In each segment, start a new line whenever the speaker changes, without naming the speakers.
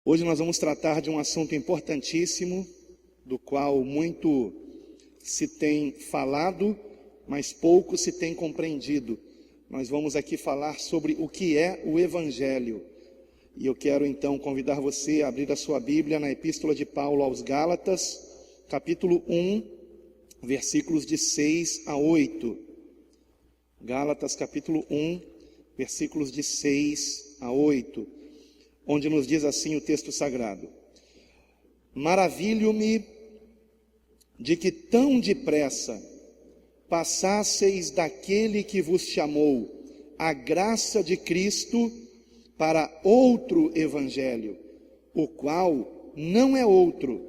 Hoje nós vamos tratar de um assunto importantíssimo, do qual muito se tem falado, mas pouco se tem compreendido. Nós vamos aqui falar sobre o que é o Evangelho. E eu quero então convidar você a abrir a sua Bíblia na Epístola de Paulo aos Gálatas, capítulo 1, versículos de 6 a 8. Gálatas, capítulo 1, versículos de 6 a 8. Onde nos diz assim o texto sagrado: Maravilho-me de que tão depressa passasseis daquele que vos chamou a graça de Cristo para outro evangelho, o qual não é outro,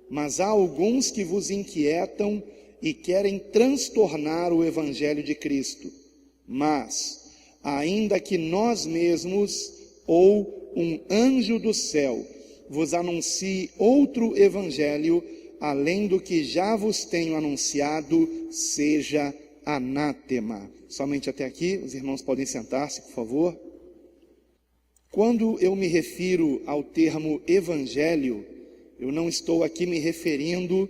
mas há alguns que vos inquietam e querem transtornar o evangelho de Cristo. Mas, ainda que nós mesmos ou um anjo do céu vos anuncie outro evangelho, além do que já vos tenho anunciado, seja anátema. Somente até aqui, os irmãos podem sentar-se, por favor. Quando eu me refiro ao termo evangelho, eu não estou aqui me referindo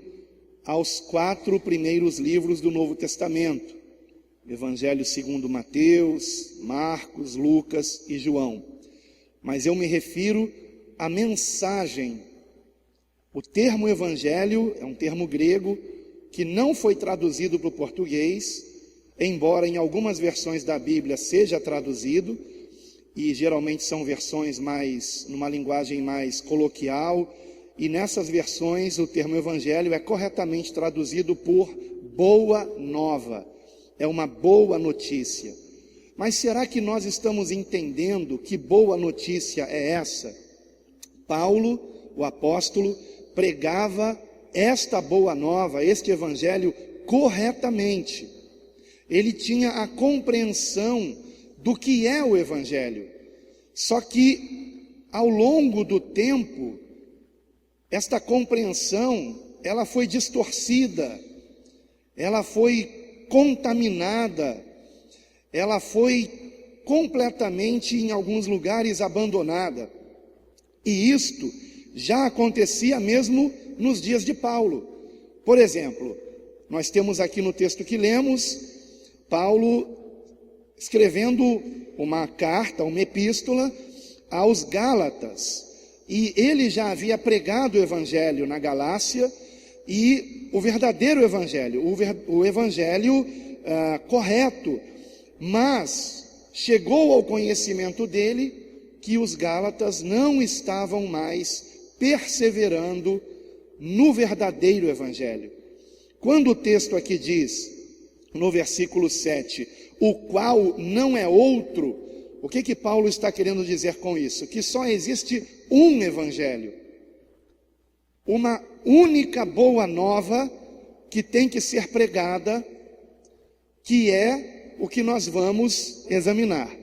aos 4 primeiros livros do Novo Testamento: Evangelho segundo Mateus, Marcos, Lucas e João. Mas eu me refiro à mensagem. O termo evangelho é um termo grego que não foi traduzido para o português, embora em algumas versões da Bíblia seja traduzido, e geralmente são versões numa linguagem mais coloquial, e nessas versões o termo evangelho é corretamente traduzido por boa nova, é uma boa notícia. Mas será que nós estamos entendendo que boa notícia é essa? Paulo, o apóstolo, pregava esta boa nova, este evangelho, corretamente. Ele tinha a compreensão do que é o evangelho. Só que, ao longo do tempo, esta compreensão, ela foi distorcida, ela foi contaminada, ela foi completamente, em alguns lugares, abandonada. E isto já acontecia mesmo nos dias de Paulo. Por exemplo, nós temos aqui no texto que lemos, Paulo escrevendo uma carta, uma epístola aos Gálatas. E ele já havia pregado o evangelho na Galácia, e o verdadeiro evangelho, o evangelho correto. Mas chegou ao conhecimento dele que os Gálatas não estavam mais perseverando no verdadeiro evangelho. Quando o texto aqui diz, no versículo 7, o qual não é outro, o que Paulo está querendo dizer com isso? Que só existe um evangelho, uma única boa nova que tem que ser pregada, que é o que nós vamos examinar.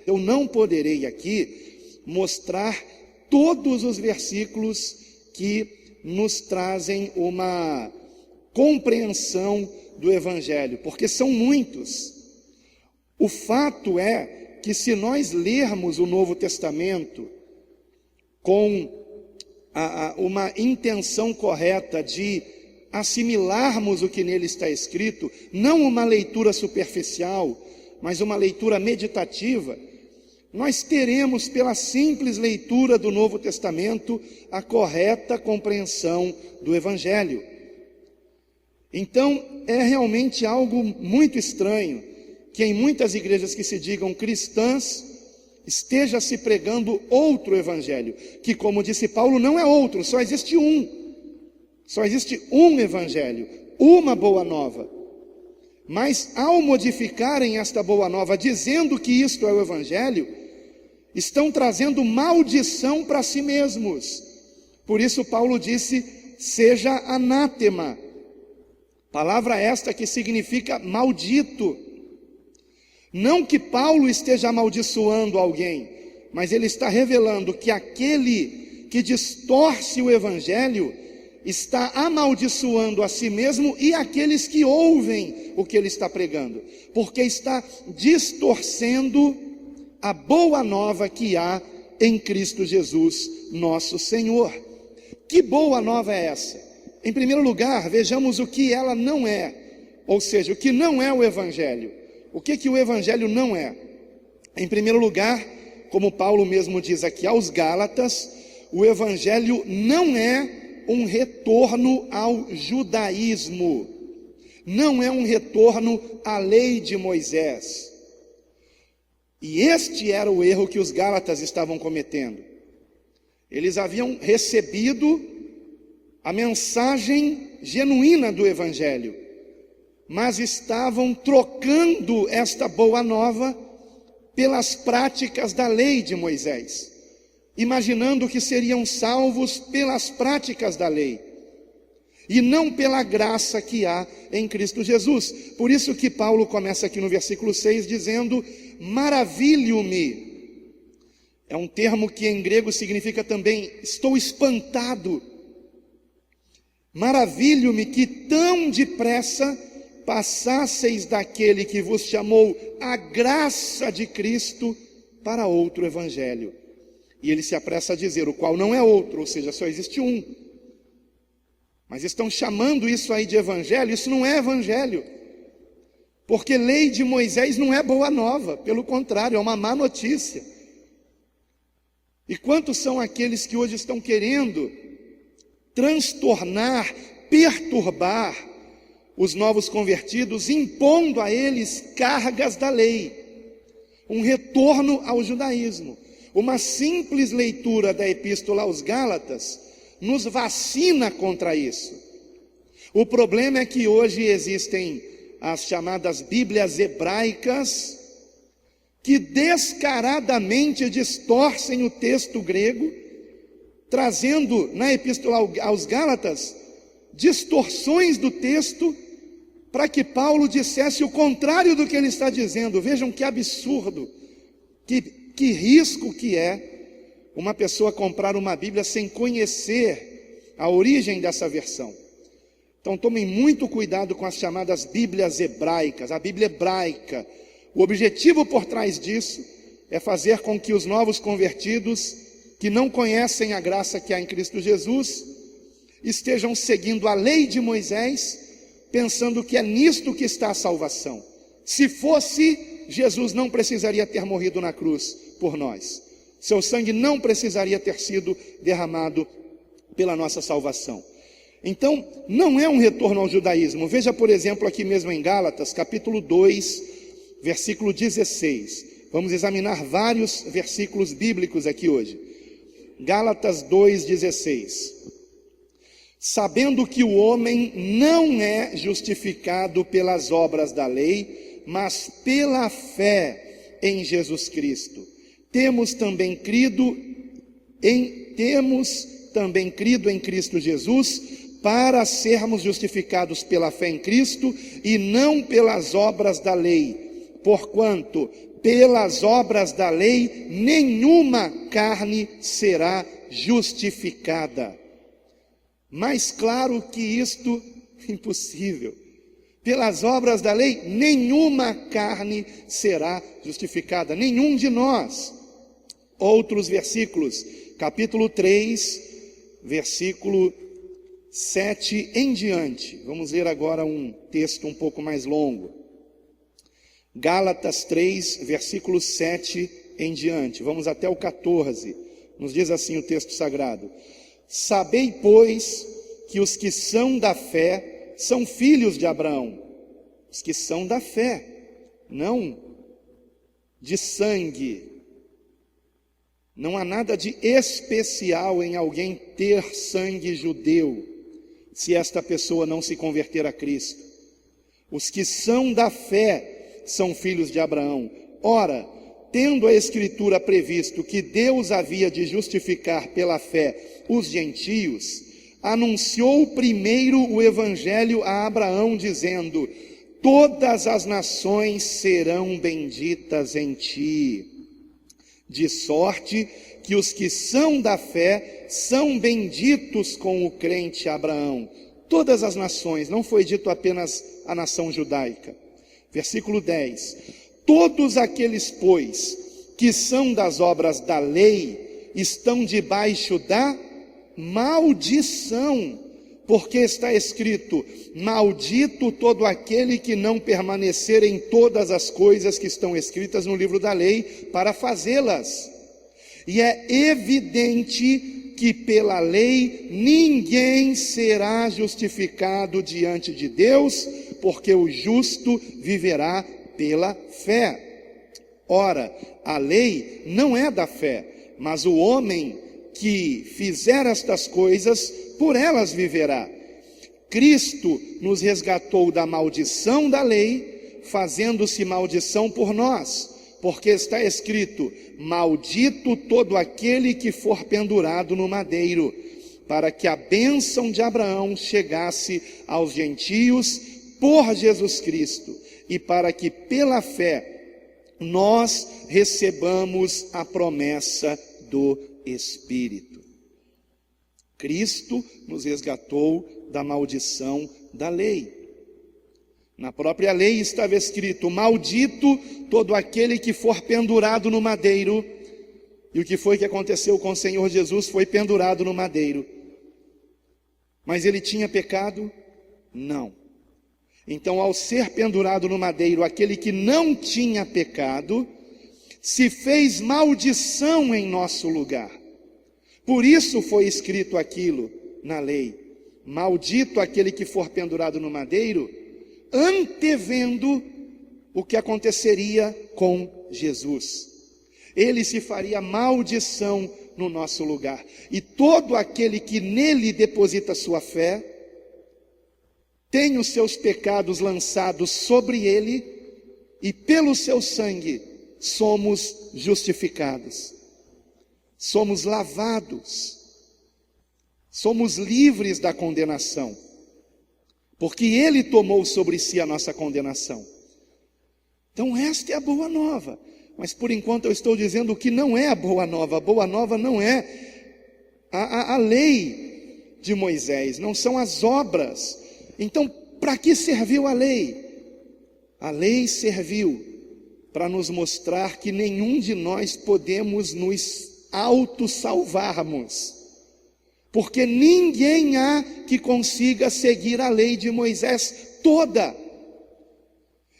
Eu não poderei aqui mostrar todos os versículos que nos trazem uma compreensão do Evangelho, porque são muitos. O fato é que se nós lermos o Novo Testamento com uma intenção correta de assimilarmos o que nele está escrito, não uma leitura superficial, mas uma leitura meditativa, nós teremos, pela simples leitura do Novo Testamento, a correta compreensão do Evangelho. Então, é realmente algo muito estranho que em muitas igrejas que se digam cristãs, esteja se pregando outro Evangelho, que, como disse Paulo, não é outro, só existe um. Só existe um evangelho, uma boa nova. Mas ao modificarem esta boa nova, dizendo que isto é o evangelho, estão trazendo maldição para si mesmos. Por isso Paulo disse, seja anátema. Palavra esta que significa maldito. Não que Paulo esteja amaldiçoando alguém, mas ele está revelando que aquele que distorce o evangelho está amaldiçoando a si mesmo e aqueles que ouvem o que ele está pregando, porque está distorcendo a boa nova que há em Cristo Jesus, nosso Senhor. Que boa nova é essa? Em primeiro lugar, vejamos o que ela não é, ou seja, o que não é o Evangelho. O que o Evangelho não é? Em primeiro lugar, como Paulo mesmo diz aqui aos Gálatas, o Evangelho não é um retorno ao judaísmo, não é um retorno à lei de Moisés. E este era o erro que os Gálatas estavam cometendo. Eles haviam recebido a mensagem genuína do Evangelho, mas estavam trocando esta boa nova pelas práticas da lei de Moisés, imaginando que seriam salvos pelas práticas da lei, e não pela graça que há em Cristo Jesus. Por isso que Paulo começa aqui no versículo 6 dizendo: maravilho-me. É um termo que em grego significa também estou espantado. Maravilho-me que tão depressa passasseis daquele que vos chamou a graça de Cristo para outro evangelho. E ele se apressa a dizer, o qual não é outro, ou seja, só existe um. Mas estão chamando isso aí de evangelho, isso não é evangelho. Porque lei de Moisés não é boa nova, pelo contrário, é uma má notícia. E quantos são aqueles que hoje estão querendo transtornar, perturbar os novos convertidos, impondo a eles cargas da lei, um retorno ao judaísmo. Uma simples leitura da Epístola aos Gálatas nos vacina contra isso. O problema é que hoje existem as chamadas Bíblias hebraicas, que descaradamente distorcem o texto grego, trazendo na Epístola aos Gálatas distorções do texto, para que Paulo dissesse o contrário do que ele está dizendo. Vejam que absurdo, que risco que é uma pessoa comprar uma Bíblia sem conhecer a origem dessa versão. Então tomem muito cuidado com as chamadas Bíblias hebraicas, a Bíblia hebraica. O objetivo por trás disso é fazer com que os novos convertidos, que não conhecem a graça que há em Cristo Jesus, estejam seguindo a lei de Moisés, pensando que é nisto que está a salvação. Se fosse, Jesus não precisaria ter morrido na cruz por nós. Seu sangue não precisaria ter sido derramado pela nossa salvação. Então, não é um retorno ao judaísmo. Veja, por exemplo, aqui mesmo em Gálatas, capítulo 2, versículo 16. Vamos examinar vários versículos bíblicos aqui hoje. Gálatas 2,16. Sabendo que o homem não é justificado pelas obras da lei, mas pela fé em Jesus Cristo. Temos também crido em Cristo Jesus, para sermos justificados pela fé em Cristo e não pelas obras da lei. Porquanto, pelas obras da lei, nenhuma carne será justificada. Mais claro que isto, impossível. Pelas obras da lei, nenhuma carne será justificada, nenhum de nós. Outros versículos, capítulo 3, versículo 7 em diante. Vamos ler agora um texto um pouco mais longo. Gálatas 3, versículo 7 em diante. Vamos até o 14. Nos diz assim o texto sagrado. Sabei, pois, que os que são da fé são filhos de Abraão. Os que são da fé, não de sangue. Não há nada de especial em alguém ter sangue judeu, se esta pessoa não se converter a Cristo. Os que são da fé são filhos de Abraão. Ora, tendo a Escritura previsto que Deus havia de justificar pela fé os gentios, anunciou primeiro o Evangelho a Abraão, dizendo: todas as nações serão benditas em ti. De sorte que os que são da fé são benditos com o crente Abraão. Todas as nações, não foi dito apenas a nação judaica. Versículo 10. Todos aqueles, pois, que são das obras da lei, estão debaixo da maldição, porque está escrito: maldito todo aquele que não permanecer em todas as coisas que estão escritas no livro da lei para fazê-las. E é evidente que pela lei ninguém será justificado diante de Deus, porque o justo viverá pela fé. Ora, a lei não é da fé, mas o homem que fizer estas coisas, por elas viverá. Cristo nos resgatou da maldição da lei, fazendo-se maldição por nós, porque está escrito: maldito todo aquele que for pendurado no madeiro, para que a bênção de Abraão chegasse aos gentios por Jesus Cristo, e para que pela fé nós recebamos a promessa do Espírito. Cristo nos resgatou da maldição da lei. Na própria lei estava escrito: maldito todo aquele que for pendurado no madeiro. E o que foi que aconteceu com o Senhor Jesus? Foi pendurado no madeiro. Mas ele tinha pecado? Não. Então, ao ser pendurado no madeiro, aquele que não tinha pecado se fez maldição em nosso lugar. Por isso foi escrito aquilo na lei: maldito aquele que for pendurado no madeiro, antevendo o que aconteceria com Jesus. Ele se faria maldição no nosso lugar. E todo aquele que nele deposita sua fé, tem os seus pecados lançados sobre ele, e pelo seu sangue somos justificados, somos lavados, somos livres da condenação, porque ele tomou sobre si a nossa condenação. Então esta é a boa nova. Mas por enquanto eu estou dizendo o que não é a boa nova. A boa nova não é a lei de Moisés, não são as obras. Então, para que serviu a lei? A lei serviu para nos mostrar que nenhum de nós podemos nos autossalvarmos, porque ninguém há que consiga seguir a lei de Moisés toda.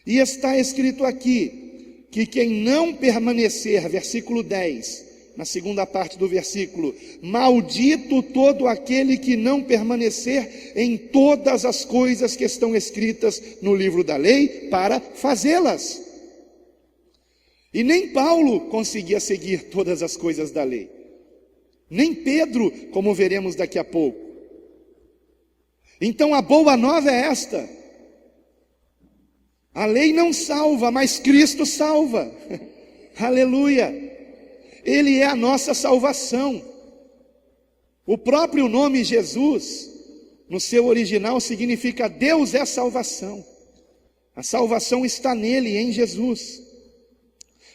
E está escrito aqui que quem não permanecer, versículo 10, na segunda parte do versículo: maldito todo aquele que não permanecer em todas as coisas que estão escritas no livro da lei para fazê-las. E nem Paulo conseguia seguir todas as coisas da lei, nem Pedro, como veremos daqui a pouco. Então a boa nova é esta: a lei não salva, mas Cristo salva. Aleluia! Ele é a nossa salvação. O próprio nome Jesus, no seu original, significa Deus é salvação. A salvação está nele, em Jesus.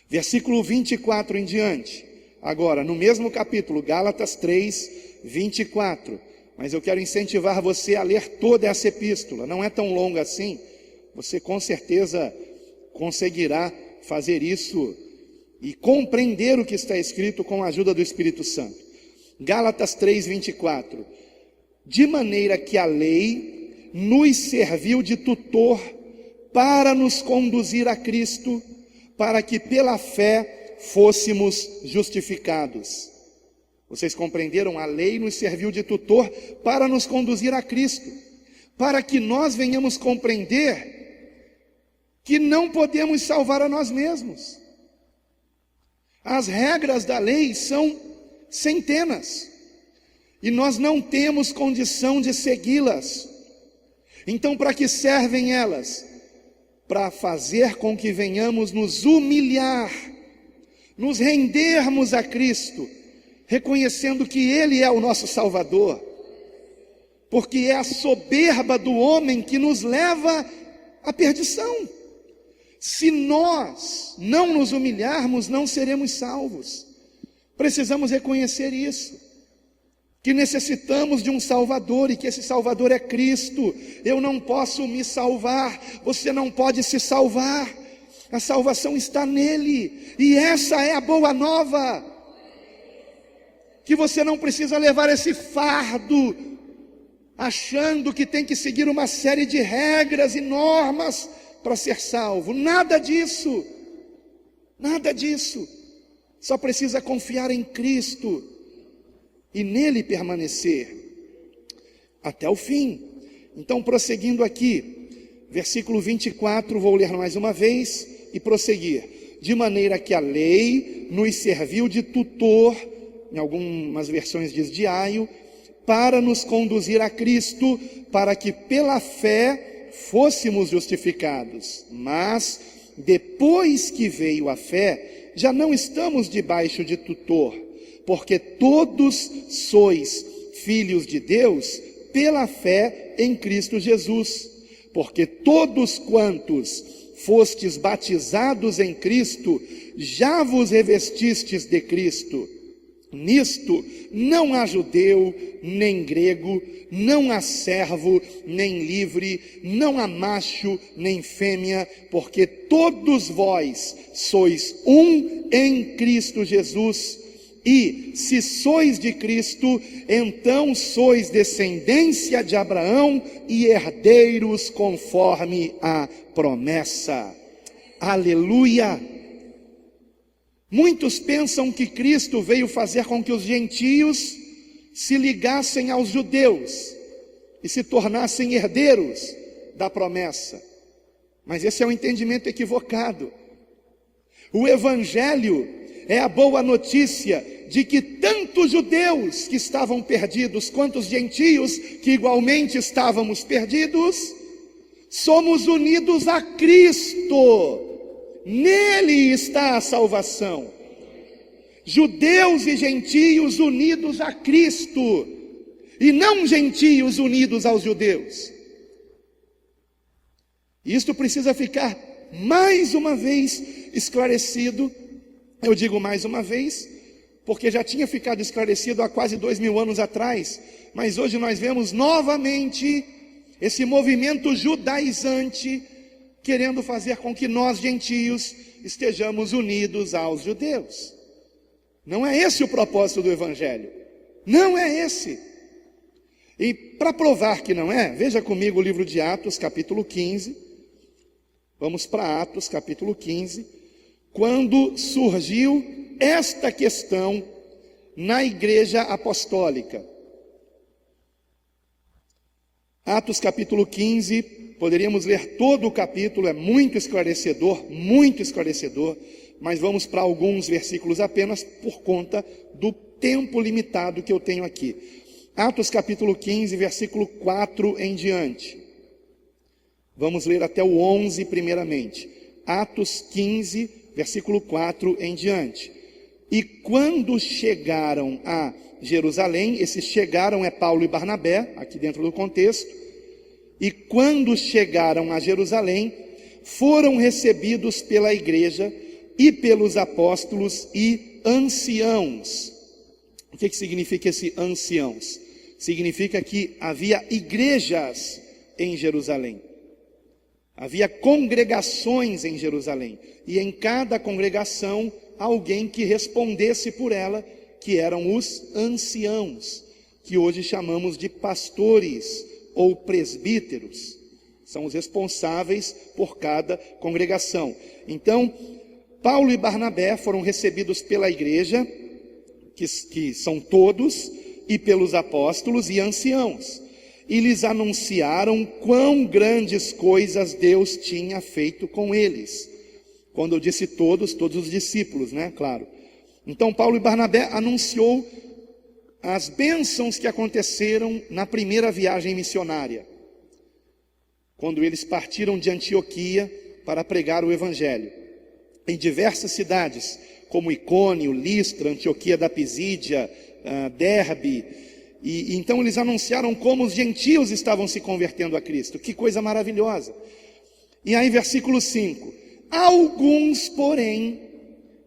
Versículo 24 em diante. Agora, no mesmo capítulo, Gálatas 3, 24. Mas eu quero incentivar você a ler toda essa epístola. Não é tão longa assim. Você com certeza conseguirá fazer isso e compreender o que está escrito com a ajuda do Espírito Santo. Gálatas 3, 24. De maneira que a lei nos serviu de tutor para nos conduzir a Cristo, para que pela fé fôssemos justificados. Vocês compreenderam? A lei nos serviu de tutor para nos conduzir a Cristo, para que nós venhamos compreender que não podemos salvar a nós mesmos. As regras da lei são centenas, e nós não temos condição de segui-las. Então, para que servem elas? Para fazer com que venhamos nos humilhar, nos rendermos a Cristo, reconhecendo que Ele é o nosso Salvador, porque é a soberba do homem que nos leva à perdição. Se nós não nos humilharmos, não seremos salvos. Precisamos reconhecer isso, que necessitamos de um Salvador, e que esse Salvador é Cristo. Eu não posso me salvar, você não pode se salvar. A salvação está nele, e essa é a boa nova. que você não precisa levar esse fardo, achando que tem que seguir uma série de regras e normas para ser salvo. Nada disso, nada disso. Só precisa confiar em Cristo e nele permanecer até o fim. Então, prosseguindo aqui, versículo 24, vou ler mais uma vez e prosseguir. De maneira que a lei nos serviu de tutor, em algumas versões diz de aio, para nos conduzir a Cristo, para que pela fé fôssemos justificados. Mas, depois que veio a fé, já não estamos debaixo de tutor, porque todos sois filhos de Deus pela fé em Cristo Jesus. Porque todos quantos fostes batizados em Cristo, já vos revestistes de Cristo. Nisto não há judeu, nem grego, não há servo, nem livre, não há macho, nem fêmea, porque todos vós sois um em Cristo Jesus. E, se sois de Cristo, então sois descendência de Abraão e herdeiros conforme a promessa. Aleluia! Muitos pensam que Cristo veio fazer com que os gentios se ligassem aos judeus e se tornassem herdeiros da promessa. Mas esse é um entendimento equivocado. O Evangelho é a boa notícia de que tanto os judeus que estavam perdidos, quanto os gentios que igualmente estávamos perdidos, somos unidos a Cristo. Nele está a salvação. Judeus e gentios unidos a Cristo, e não gentios unidos aos judeus. Isto precisa ficar mais uma vez esclarecido. Eu digo mais uma vez, porque já tinha ficado esclarecido há quase 2000 anos atrás, mas hoje nós vemos novamente esse movimento judaizante, querendo fazer com que nós, gentios, estejamos unidos aos judeus. Não é esse o propósito do Evangelho. Não é esse. E para provar que não é, veja comigo o livro de Atos, capítulo 15. Vamos para Atos, capítulo 15. Quando surgiu esta questão na igreja apostólica. Atos, capítulo 15. Poderíamos ler todo o capítulo, é muito esclarecedor, mas vamos para alguns versículos apenas por conta do tempo limitado que eu tenho aqui. Atos capítulo 15, versículo 4 em diante. Vamos ler até o 11 primeiramente. Atos 15, versículo 4 em diante. E quando chegaram a Jerusalém, esses chegaram é Paulo e Barnabé, aqui dentro do contexto. E quando chegaram a Jerusalém, foram recebidos pela igreja e pelos apóstolos e anciãos. O que significa esse anciãos? Significa que havia igrejas em Jerusalém. Havia congregações em Jerusalém. E em cada congregação, alguém que respondesse por ela, que eram os anciãos, que hoje chamamos de pastores ou presbíteros. São os responsáveis por cada congregação. Então, Paulo e Barnabé foram recebidos pela igreja, que são todos, e pelos apóstolos e anciãos, e lhes anunciaram quão grandes coisas Deus tinha feito com eles. Quando eu disse todos, todos os discípulos, né? Claro. Então Paulo e Barnabé anunciou as bênçãos que aconteceram na primeira viagem missionária, quando eles partiram de Antioquia para pregar o Evangelho. Em diversas cidades, como Icônio, Listra, Antioquia da Pisídia, Derbe, e então eles anunciaram como os gentios estavam se convertendo a Cristo. Que coisa maravilhosa. E aí versículo 5, alguns porém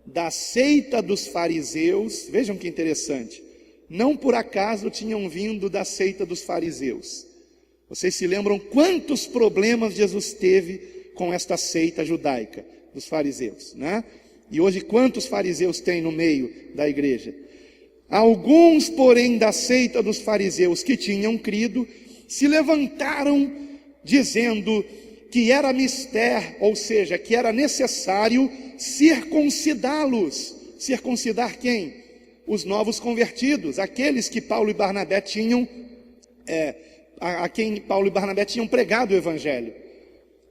da seita dos fariseus, vejam que interessante, não por acaso tinham vindo da seita dos fariseus. Vocês se lembram quantos problemas Jesus teve com esta seita judaica dos fariseus, né? E hoje quantos fariseus tem no meio da igreja? Alguns, porém, da seita dos fariseus que tinham crido, se levantaram dizendo que era mister, ou seja, que era necessário circuncidá-los. Circuncidar quem? Os novos convertidos, aqueles que Paulo e Barnabé tinham, a quem Paulo e Barnabé tinham pregado o evangelho.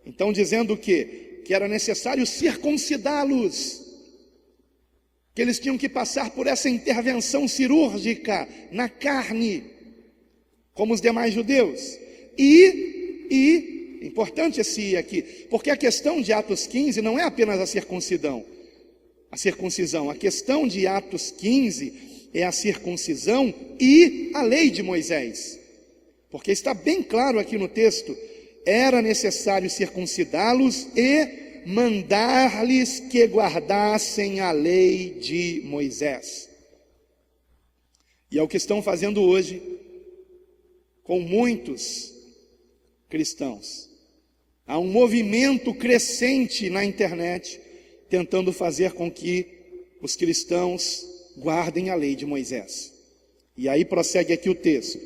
Então dizendo que era necessário circuncidá-los, que eles tinham que passar por essa intervenção cirúrgica na carne, como os demais judeus. Importante esse "e" aqui, porque a questão de Atos 15 não é apenas a circuncisão. A questão de Atos 15 é a circuncisão e a lei de Moisés. Porque está bem claro aqui no texto, era necessário circuncidá-los e mandar-lhes que guardassem a lei de Moisés. E é o que estão fazendo hoje com muitos cristãos. Há um movimento crescente na internet tentando fazer com que os cristãos guardem a lei de Moisés. E aí prossegue aqui o texto.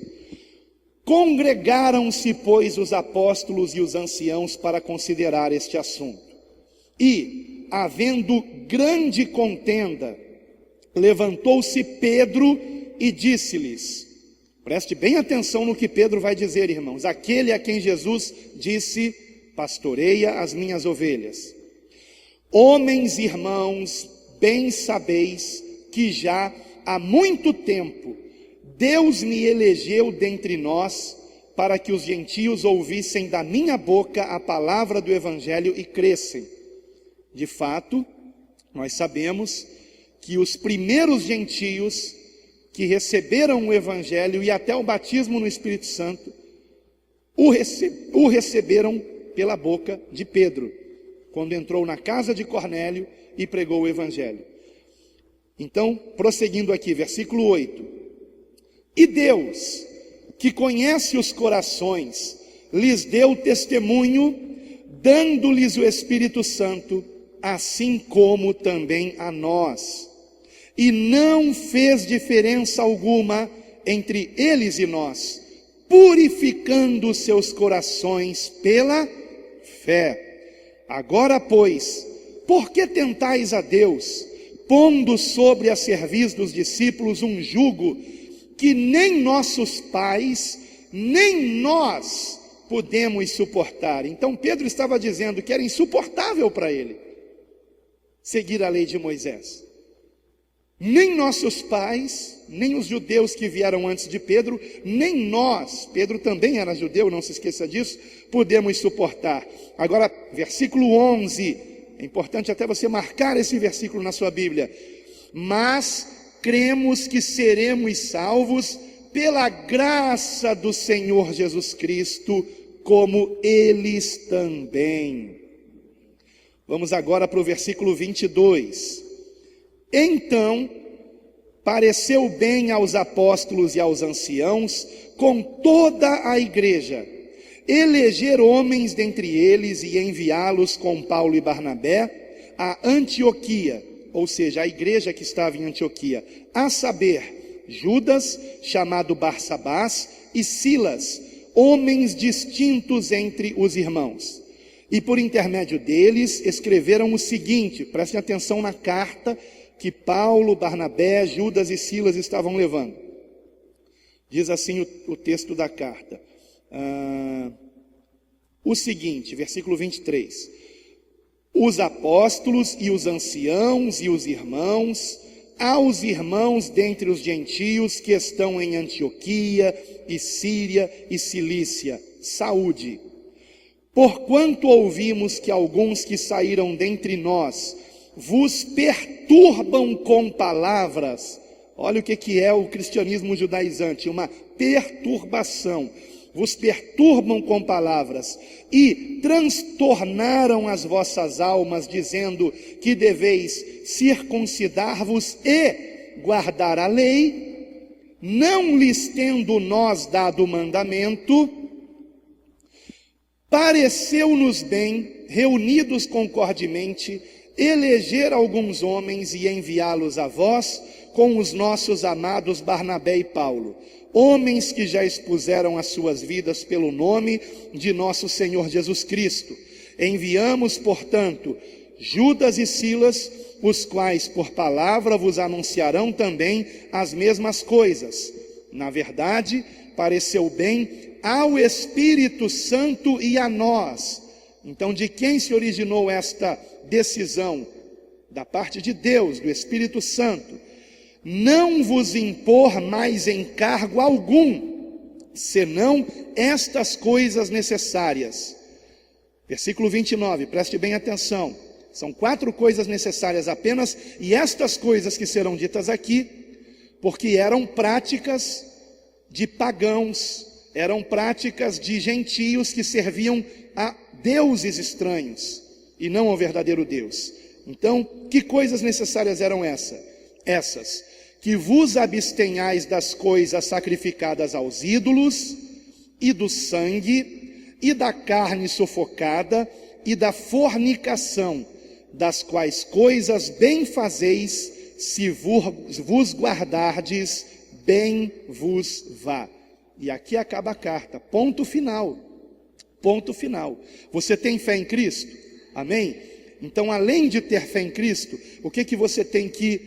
Congregaram-se, pois, os apóstolos e os anciãos para considerar este assunto. E, havendo grande contenda, levantou-se Pedro e disse-lhes, preste bem atenção no que Pedro vai dizer, irmãos, aquele a quem Jesus disse, pastoreia as minhas ovelhas. Homens, irmãos, bem sabeis que já há muito tempo Deus me elegeu dentre nós para que os gentios ouvissem da minha boca a palavra do evangelho e crescem. De fato, nós sabemos que os primeiros gentios que receberam o evangelho e até o batismo no Espírito Santo, o receberam pela boca de Pedro, quando entrou na casa de Cornélio e pregou o evangelho. Então, prosseguindo aqui, versículo 8. E Deus, que conhece os corações, lhes deu testemunho, dando-lhes o Espírito Santo, assim como também a nós. E não fez diferença alguma entre eles e nós, purificando seus corações pela fé. Agora, pois, por que tentais a Deus, pondo sobre a cerviz dos discípulos um jugo que nem nossos pais, nem nós podemos suportar? Então Pedro estava dizendo que era insuportável para ele seguir a lei de Moisés. Nem nossos pais, nem os judeus que vieram antes de Pedro, nem nós, Pedro também era judeu, não se esqueça disso, podemos suportar. Agora, versículo 11, é importante até você marcar esse versículo na sua Bíblia. Mas cremos que seremos salvos pela graça do Senhor Jesus Cristo, como eles também. Vamos agora para o versículo 22. Então, pareceu bem aos apóstolos e aos anciãos, com toda a igreja, eleger homens dentre eles e enviá-los com Paulo e Barnabé a Antioquia, ou seja, a igreja que estava em Antioquia, a saber, Judas, chamado Barsabás, e Silas, homens distintos entre os irmãos. E por intermédio deles escreveram o seguinte, prestem atenção na carta que Paulo, Barnabé, Judas e Silas estavam levando. Diz assim o texto da carta. O seguinte, versículo 23. Os apóstolos e os anciãos e os irmãos, aos irmãos dentre os gentios que estão em Antioquia e Síria e Cilícia, saúde. Porquanto ouvimos que alguns que saíram dentre nós vos perturbam com palavras. Olha o que é o cristianismo judaizante, uma perturbação. Vos perturbam com palavras e transtornaram as vossas almas, dizendo que deveis circuncidar-vos e guardar a lei, não lhes tendo nós dado mandamento. Pareceu-nos bem, reunidos concordemente, eleger alguns homens e enviá-los a vós, com os nossos amados Barnabé e Paulo, homens que já expuseram as suas vidas pelo nome de nosso Senhor Jesus Cristo. Enviamos, portanto, Judas e Silas, os quais por palavra vos anunciarão também as mesmas coisas. Na verdade, pareceu bem ao Espírito Santo e a nós. Então, de quem se originou esta decisão? Da parte de Deus, do Espírito Santo. Não vos impor mais encargo algum, senão estas coisas necessárias. Versículo 29, preste bem atenção. São 4 coisas necessárias apenas, e estas coisas que serão ditas aqui, porque eram práticas de pagãos, eram práticas de gentios que serviam a deuses estranhos, e não ao verdadeiro Deus. Então, que coisas necessárias eram essas? Que vos abstenhais das coisas sacrificadas aos ídolos, e do sangue, e da carne sufocada, e da fornicação, das quais coisas bem fazeis, se vos guardardes, bem vos vá. E aqui acaba a carta, ponto final. Ponto final. Você tem fé em Cristo? Amém? Então, além de ter fé em Cristo, o que você tem que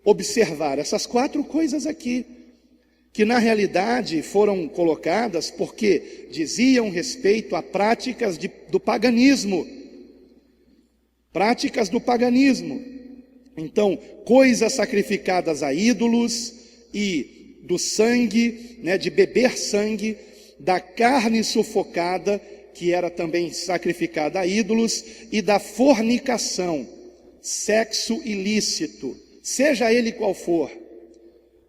observar? Essas 4 coisas aqui, que na realidade foram colocadas porque diziam respeito a práticas do paganismo. Práticas do paganismo. Então, coisas sacrificadas a ídolos, e do sangue, de beber sangue, da carne sufocada, que era também sacrificada a ídolos, e da fornicação, sexo ilícito, seja ele qual for.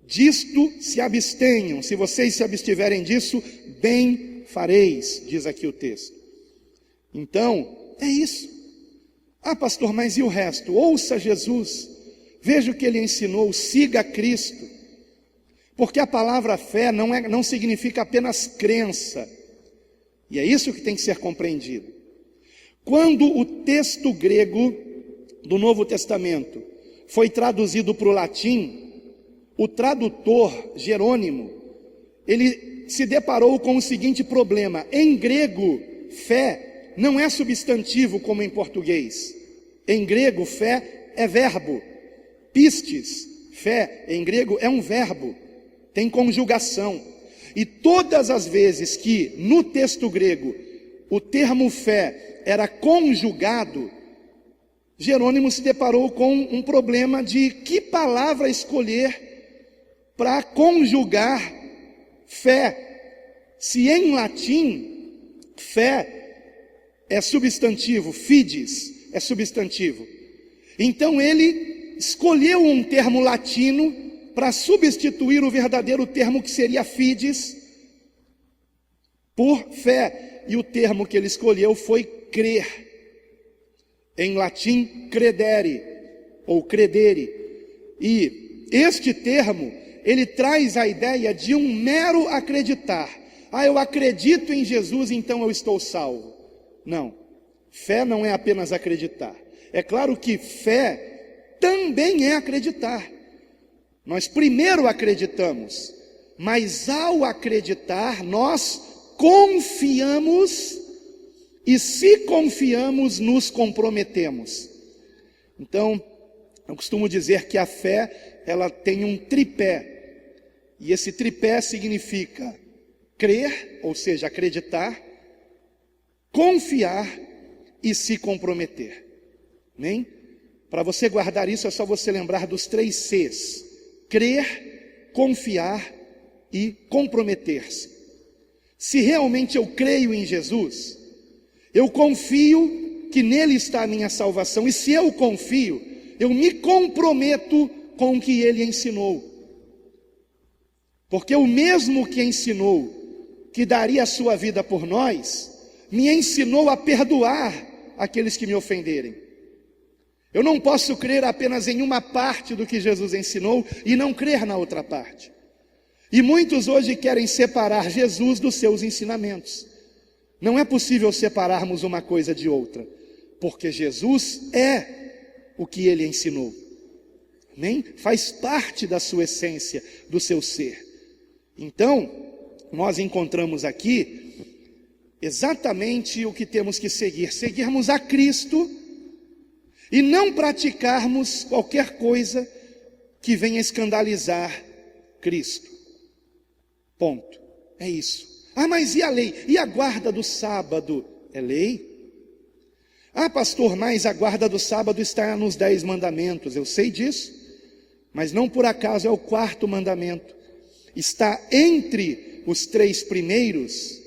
Disto se abstenham, se vocês se abstiverem disso, bem fareis, diz aqui o texto. Então, é isso. Ah, pastor, mas e o resto? Ouça Jesus, veja o que ele ensinou, siga Cristo. Porque a palavra fé não significa apenas crença. E é isso que tem que ser compreendido. Quando o texto grego do Novo Testamento foi traduzido para o latim, o tradutor, Jerônimo, ele se deparou com o seguinte problema. Em grego, fé não é substantivo como em português. Em grego, fé é verbo. Pistes, fé, em grego, é um verbo. Tem conjugação. E todas as vezes que no texto grego o termo fé era conjugado, Jerônimo se deparou com um problema de que palavra escolher para conjugar fé. Se em latim, fé é substantivo, fides é substantivo. Então ele escolheu um termo latino para substituir o verdadeiro termo que seria fides por fé. E o termo que ele escolheu foi crer. Em latim, credere, ou credere. E este termo, ele traz a ideia de um mero acreditar. Ah, eu acredito em Jesus, então eu estou salvo. Não, fé não é apenas acreditar. É claro que fé também é acreditar. Nós primeiro acreditamos, mas ao acreditar, nós confiamos, e se confiamos, nos comprometemos. Então, eu costumo dizer que a fé, ela tem um tripé, e esse tripé significa crer, ou seja, acreditar, confiar e se comprometer. Amém? Para você guardar isso, é só você lembrar dos 3 Cs: crer, confiar e comprometer-se. Se realmente eu creio em Jesus, eu confio que nele está a minha salvação, e se eu confio, eu me comprometo com o que ele ensinou. Porque o mesmo que ensinou que daria a sua vida por nós, me ensinou a perdoar aqueles que me ofenderem. Eu não posso crer apenas em uma parte do que Jesus ensinou e não crer na outra parte. E muitos hoje querem separar Jesus dos seus ensinamentos. Não é possível separarmos uma coisa de outra, porque Jesus é o que ele ensinou. Amém? Faz parte da sua essência, do seu ser. Então, nós encontramos aqui exatamente o que temos que seguir: seguirmos a Cristo e não praticarmos qualquer coisa que venha escandalizar Cristo. Ponto. É isso. Ah, mas e a lei? E a guarda do sábado? É lei? Ah, pastor, mas a guarda do sábado está nos 10 mandamentos. Eu sei disso, mas não por acaso é o 4º mandamento. Está entre os 3 primeiros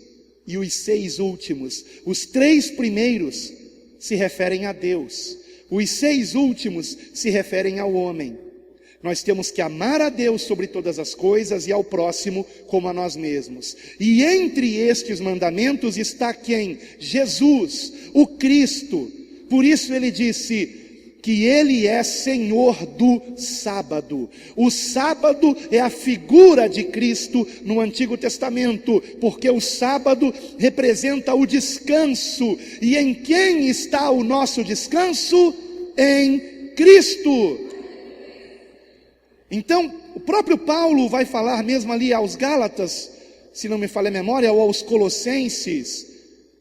e os 6 últimos. Os 3 primeiros se referem a Deus. Os 6 últimos se referem ao homem. Nós temos que amar a Deus sobre todas as coisas e ao próximo como a nós mesmos. E entre estes mandamentos está quem? Jesus, o Cristo. Por isso ele disse que ele é Senhor do sábado. O sábado é a figura de Cristo no Antigo Testamento, porque o sábado representa o descanso. E em quem está o nosso descanso? Em Cristo. Então, o próprio Paulo vai falar mesmo ali aos Gálatas, se não me falha a memória, ou aos Colossenses,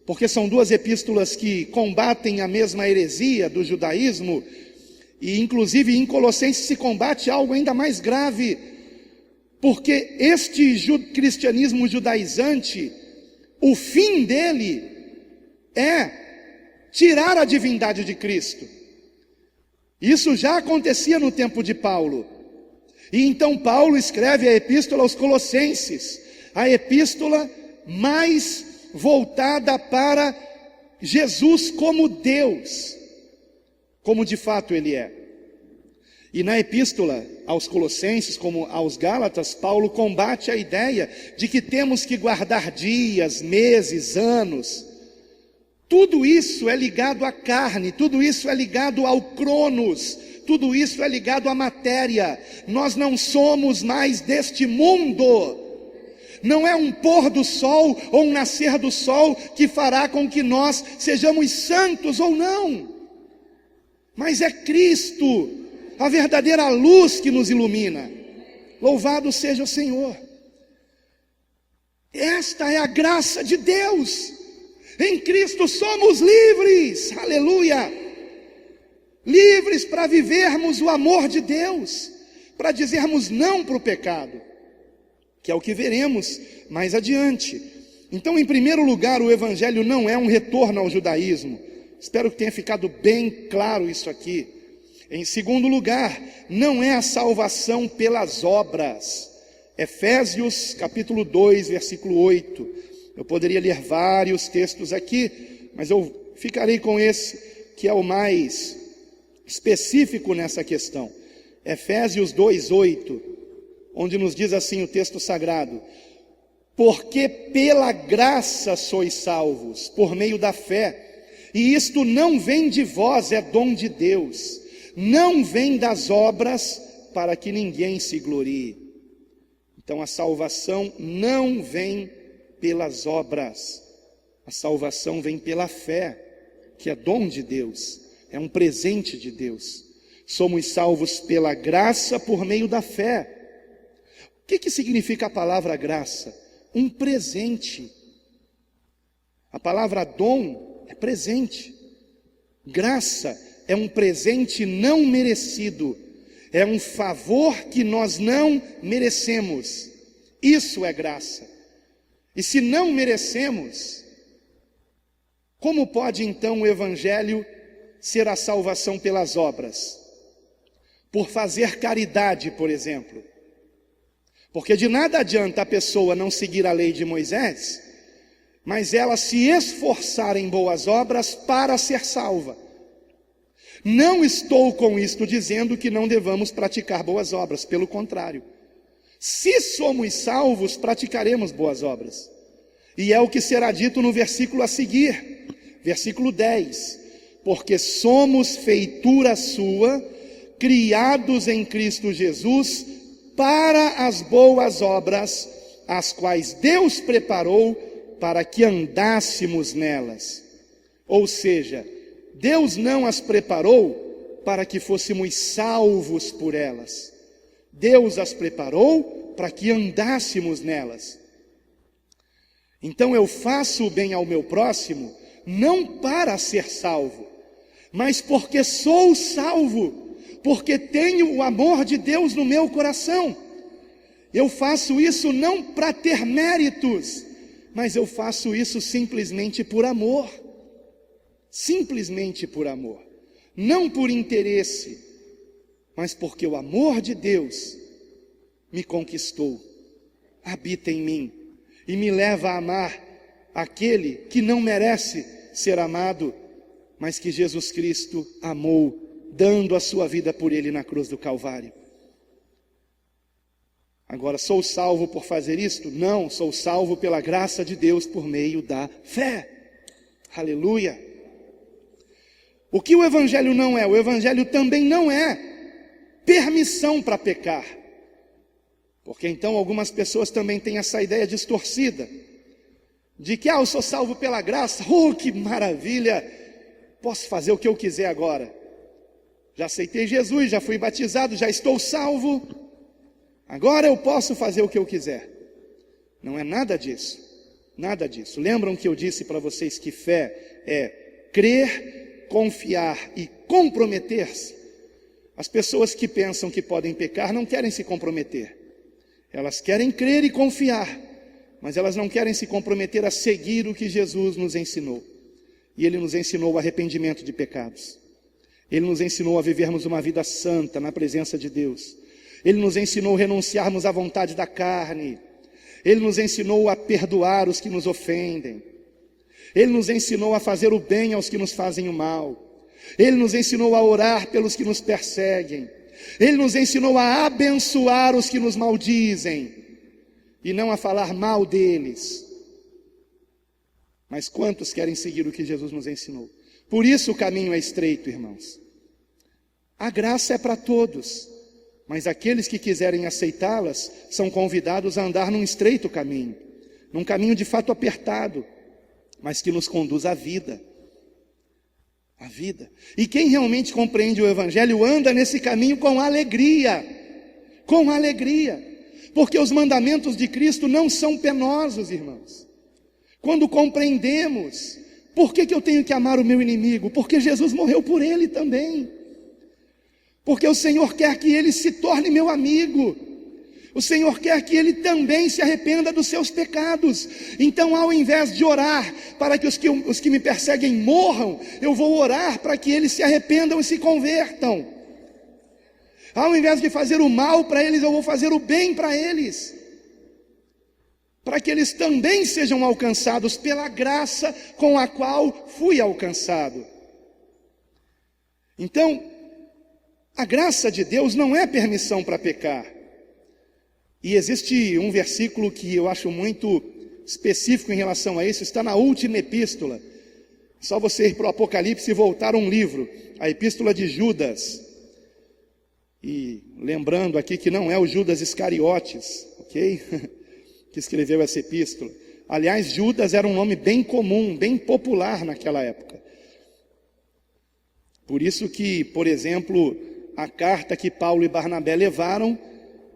porque são 2 epístolas que combatem a mesma heresia do judaísmo, e inclusive em Colossenses se combate algo ainda mais grave, porque este cristianismo judaizante, o fim dele é tirar a divindade de Cristo. Isso já acontecia no tempo de Paulo. E então Paulo escreve a epístola aos Colossenses, a epístola mais voltada para Jesus como Deus, como de fato ele é. E na epístola aos Colossenses, como aos Gálatas, Paulo combate a ideia de que temos que guardar dias, meses, anos. Tudo isso é ligado à carne, tudo isso é ligado ao cronos, tudo isso é ligado à matéria. Nós não somos mais deste mundo. Não é um pôr do sol ou um nascer do sol que fará com que nós sejamos santos ou não. Mas é Cristo, a verdadeira luz que nos ilumina. Louvado seja o Senhor. Esta é a graça de Deus. Em Cristo somos livres. Aleluia. Livres para vivermos o amor de Deus, para dizermos não para o pecado, que é o que veremos mais adiante. Então, em primeiro lugar, o Evangelho não é um retorno ao judaísmo. Espero que tenha ficado bem claro isso aqui. Em segundo lugar, não é a salvação pelas obras. Efésios capítulo 2, versículo 8. Eu poderia ler vários textos aqui, mas eu ficarei com esse, que é o mais específico nessa questão. Efésios 2:8, onde nos diz assim o texto sagrado: porque pela graça sois salvos, por meio da fé, e isto não vem de vós, é dom de Deus, não vem das obras, para que ninguém se glorie. Então a salvação não vem pelas obras, a salvação vem pela fé, que é dom de Deus. É um presente de Deus. Somos salvos pela graça por meio da fé. O que significa a palavra graça? Um presente. A palavra dom é presente. Graça é um presente não merecido. É um favor que nós não merecemos. Isso é graça. E se não merecemos, como pode então o Evangelho ser a salvação pelas obras? Por fazer caridade, por exemplo. Porque de nada adianta a pessoa não seguir a lei de Moisés, mas ela se esforçar em boas obras para ser salva. Não estou com isto dizendo que não devamos praticar boas obras, pelo contrário. Se somos salvos, praticaremos boas obras. E é o que será dito no versículo a seguir, versículo 10. Porque somos feitura sua, criados em Cristo Jesus, para as boas obras, as quais Deus preparou para que andássemos nelas. Ou seja, Deus não as preparou para que fôssemos salvos por elas. Deus as preparou para que andássemos nelas. Então eu faço o bem ao meu próximo, não para ser salvo, mas porque sou salvo, porque tenho o amor de Deus no meu coração. Eu faço isso não para ter méritos, mas eu faço isso simplesmente por amor. Simplesmente por amor. Não por interesse, mas porque o amor de Deus me conquistou, habita em mim e me leva a amar aquele que não merece ser amado, mas que Jesus Cristo amou, dando a sua vida por ele na cruz do Calvário. Agora, sou salvo por fazer isto? Não, sou salvo pela graça de Deus por meio da fé. Aleluia! O que o Evangelho não é? O Evangelho também não é permissão para pecar. Porque então algumas pessoas também têm essa ideia distorcida, de que, eu sou salvo pela graça, que maravilha, posso fazer o que eu quiser agora. Já aceitei Jesus, já fui batizado, já estou salvo, agora eu posso fazer o que eu quiser. Não é nada disso, nada disso. Lembram que eu disse para vocês que fé é crer, confiar e comprometer-se? As pessoas que pensam que podem pecar não querem se comprometer. Elas querem crer e confiar, mas elas não querem se comprometer a seguir o que Jesus nos ensinou. E Ele nos ensinou o arrependimento de pecados. Ele nos ensinou a vivermos uma vida santa na presença de Deus. Ele nos ensinou a renunciarmos à vontade da carne. Ele nos ensinou a perdoar os que nos ofendem. Ele nos ensinou a fazer o bem aos que nos fazem o mal. Ele nos ensinou a orar pelos que nos perseguem. Ele nos ensinou a abençoar os que nos maldizem e não a falar mal deles. Mas quantos querem seguir o que Jesus nos ensinou? Por isso o caminho é estreito, irmãos. A graça é para todos, mas aqueles que quiserem aceitá-las são convidados a andar num estreito caminho, num caminho de fato apertado, mas que nos conduz à vida. A vida. E quem realmente compreende o Evangelho anda nesse caminho com alegria, porque os mandamentos de Cristo não são penosos, irmãos. Quando compreendemos, por que eu tenho que amar o meu inimigo? Porque Jesus morreu por ele também, porque o Senhor quer que ele se torne meu amigo. O Senhor quer que ele também se arrependa dos seus pecados. Então, ao invés de orar para que os que me perseguem morram, eu vou orar para que eles se arrependam e se convertam. Ao invés de fazer o mal para eles, eu vou fazer o bem para eles, para que eles também sejam alcançados pela graça com a qual fui alcançado. Então, a graça de Deus não é permissão para pecar. E existe um versículo que eu acho muito específico em relação a isso, está na última epístola. Só você ir para o Apocalipse e voltar um livro, a epístola de Judas. E lembrando aqui que não é o Judas Iscariotes, ok? Que escreveu essa epístola. Aliás, Judas era um nome bem comum, bem popular naquela época. Por isso que, por exemplo, a carta que Paulo e Barnabé levaram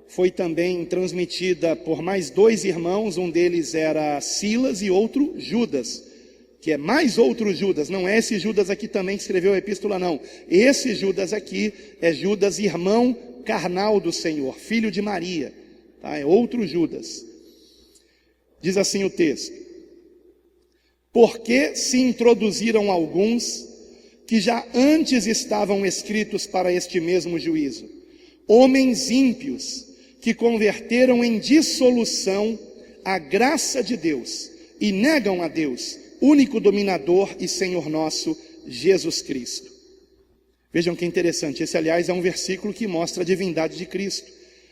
foi também transmitida por mais dois irmãos, um deles era Silas e outro Judas, que é mais outro Judas, não é esse Judas aqui também que escreveu a epístola não, esse Judas aqui é Judas, irmão carnal do Senhor, filho de Maria, tá? É outro Judas. Diz assim o texto: porque se introduziram alguns que já antes estavam escritos para este mesmo juízo, homens ímpios, que converteram em dissolução a graça de Deus e negam a Deus, único dominador e Senhor nosso, Jesus Cristo. Vejam que interessante, esse aliás é um versículo que mostra a divindade de Cristo.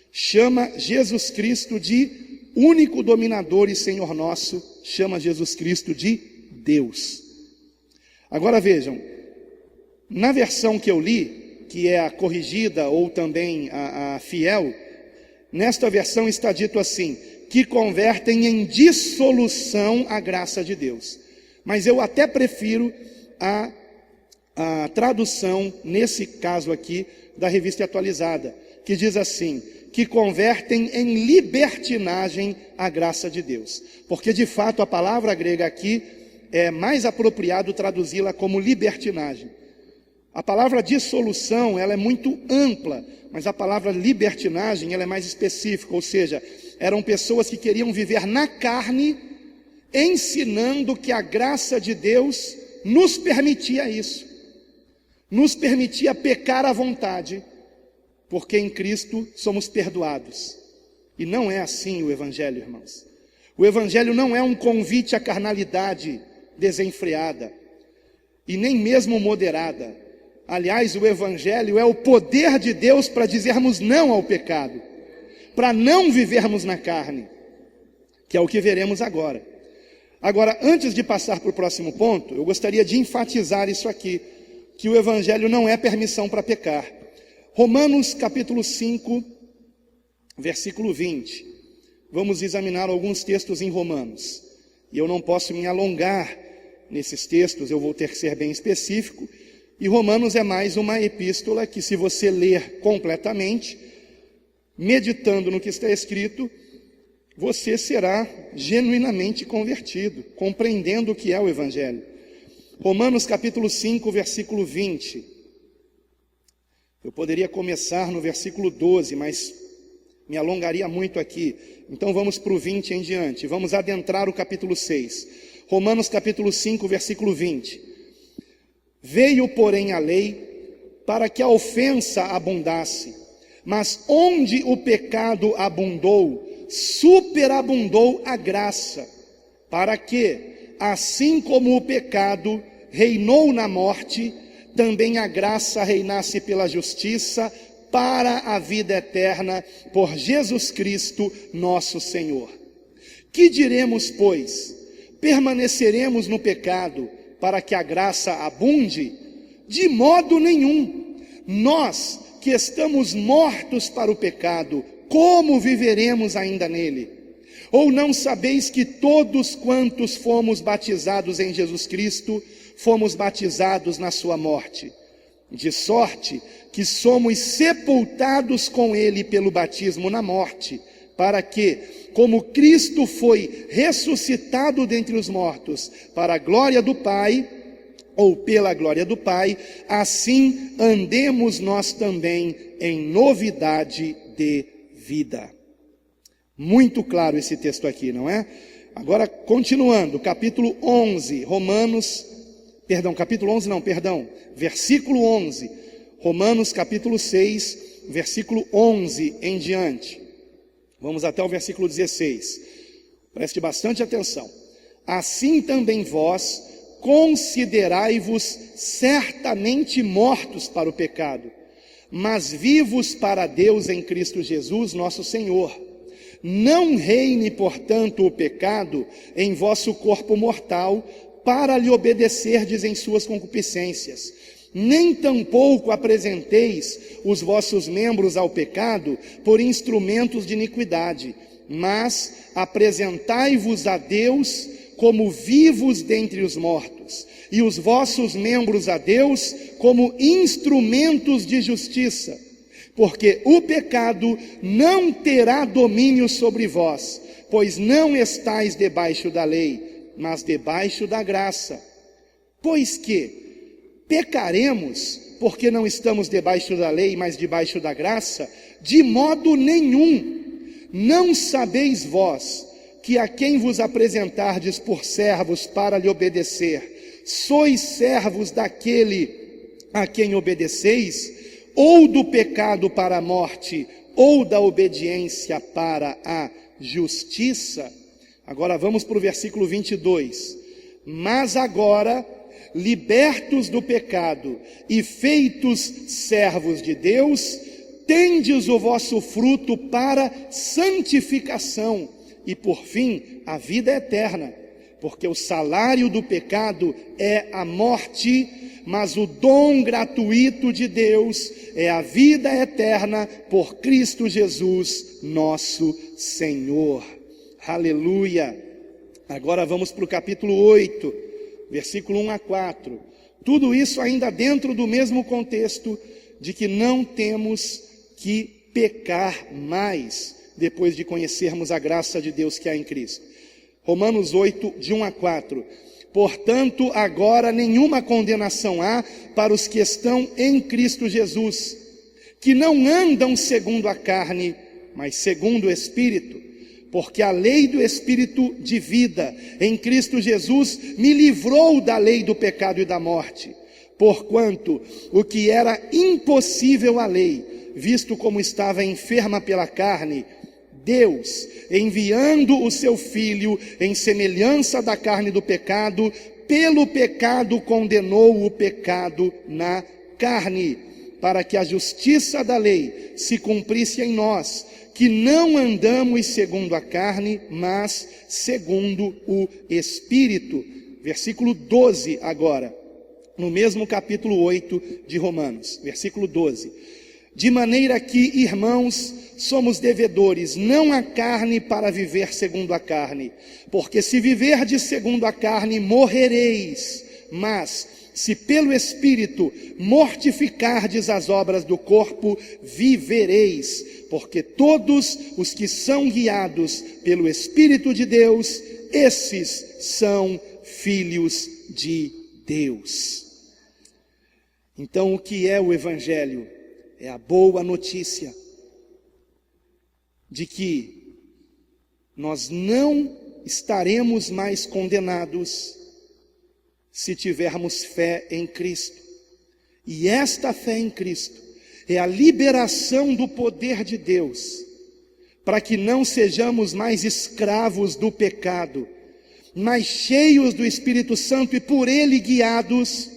Chama Jesus Cristo de único dominador e Senhor nosso, chama Jesus Cristo de Deus. Agora vejam, na versão que eu li, que é a corrigida ou também a fiel, nesta versão está dito assim, que convertem em dissolução a graça de Deus. Mas eu até prefiro a a tradução, nesse caso aqui, da Revista Atualizada, que diz assim: que convertem em libertinagem a graça de Deus. Porque, de fato, a palavra grega aqui é mais apropriado traduzi-la como libertinagem. A palavra dissolução, ela é muito ampla, mas a palavra libertinagem, ela é mais específica, ou seja, eram pessoas que queriam viver na carne, ensinando que a graça de Deus nos permitia isso, nos permitia pecar à vontade, porque em Cristo somos perdoados. E não é assim o Evangelho, irmãos. O Evangelho não é um convite à carnalidade desenfreada, e nem mesmo moderada. Aliás, o Evangelho é o poder de Deus para dizermos não ao pecado, para não vivermos na carne, que é o que veremos agora. Agora, antes de passar para o próximo ponto, eu gostaria de enfatizar isso aqui, que o Evangelho não é permissão para pecar. Romanos capítulo 5, versículo 20. Vamos examinar alguns textos em Romanos. E eu não posso me alongar nesses textos, eu vou ter que ser bem específico. E Romanos é mais uma epístola que, se você ler completamente, meditando no que está escrito, você será genuinamente convertido, compreendendo o que é o Evangelho. Romanos capítulo 5, versículo 20. Eu poderia começar no versículo 12, mas me alongaria muito aqui. Então vamos para o 20 em diante. Vamos adentrar o capítulo 6. Romanos capítulo 5, versículo 20. Veio, porém, a lei para que a ofensa abundasse, mas onde o pecado abundou, superabundou a graça, para que, assim como o pecado reinou na morte, também a graça reinasse pela justiça para a vida eterna, por Jesus Cristo, nosso Senhor. Que diremos, pois? Permaneceremos no pecado para que a graça abunde? De modo nenhum. Nós que estamos mortos para o pecado, como viveremos ainda nele? Ou não sabeis que todos quantos fomos batizados em Jesus Cristo, fomos batizados na sua morte? De sorte que somos sepultados com ele pelo batismo na morte, para que, como Cristo foi ressuscitado dentre os mortos, para a glória do Pai, ou pela glória do Pai, assim andemos nós também em novidade de vida. Muito claro esse texto aqui, não é? Agora, continuando, capítulo 11, versículo 11, Romanos capítulo 6, versículo 11 em diante. Vamos até o versículo 16. Preste bastante atenção. Assim também vós considerai-vos certamente mortos para o pecado, mas vivos para Deus em Cristo Jesus, nosso Senhor. Não reine, portanto, o pecado em vosso corpo mortal, para lhe obedecerdes em suas concupiscências. Nem tampouco apresenteis os vossos membros ao pecado por instrumentos de iniquidade, mas apresentai-vos a Deus como vivos dentre os mortos, e os vossos membros a Deus como instrumentos de justiça. Porque o pecado não terá domínio sobre vós, pois não estáis debaixo da lei, mas debaixo da graça. Pois que pecaremos porque não estamos debaixo da lei, mas debaixo da graça? De modo nenhum. Não sabeis vós que a quem vos apresentardes por servos para lhe obedecer, sois servos daquele a quem obedeceis, ou do pecado para a morte, ou da obediência para a justiça? Agora vamos para o versículo 22. Mas agora, libertos do pecado e feitos servos de Deus, tendes o vosso fruto para santificação e, por fim, a vida eterna. Porque o salário do pecado é a morte, mas o dom gratuito de Deus é a vida eterna por Cristo Jesus, nosso Senhor. Aleluia! Agora vamos para o capítulo 8, versículo 1 a 4. Tudo isso ainda dentro do mesmo contexto de que não temos que pecar mais depois de conhecermos a graça de Deus que há em Cristo. Romanos 8, de 1 a 4. Portanto, agora nenhuma condenação há para os que estão em Cristo Jesus, que não andam segundo a carne, mas segundo o Espírito. Porque a lei do Espírito de vida em Cristo Jesus me livrou da lei do pecado e da morte. Porquanto o que era impossível à lei, visto como estava enferma pela carne, Deus, enviando o seu Filho em semelhança da carne do pecado, pelo pecado condenou o pecado na carne, para que a justiça da lei se cumprisse em nós, que não andamos segundo a carne, mas segundo o Espírito. Versículo 12 agora, no mesmo capítulo 8 de Romanos, versículo 12. De maneira que, irmãos, somos devedores, não à carne para viver segundo a carne. Porque se viverdes segundo a carne, morrereis. Mas, se pelo Espírito mortificardes as obras do corpo, vivereis. Porque todos os que são guiados pelo Espírito de Deus, esses são filhos de Deus. Então, o que é o Evangelho? É a boa notícia de que nós não estaremos mais condenados se tivermos fé em Cristo. E esta fé em Cristo é a liberação do poder de Deus, para que não sejamos mais escravos do pecado, mas cheios do Espírito Santo e por Ele guiados,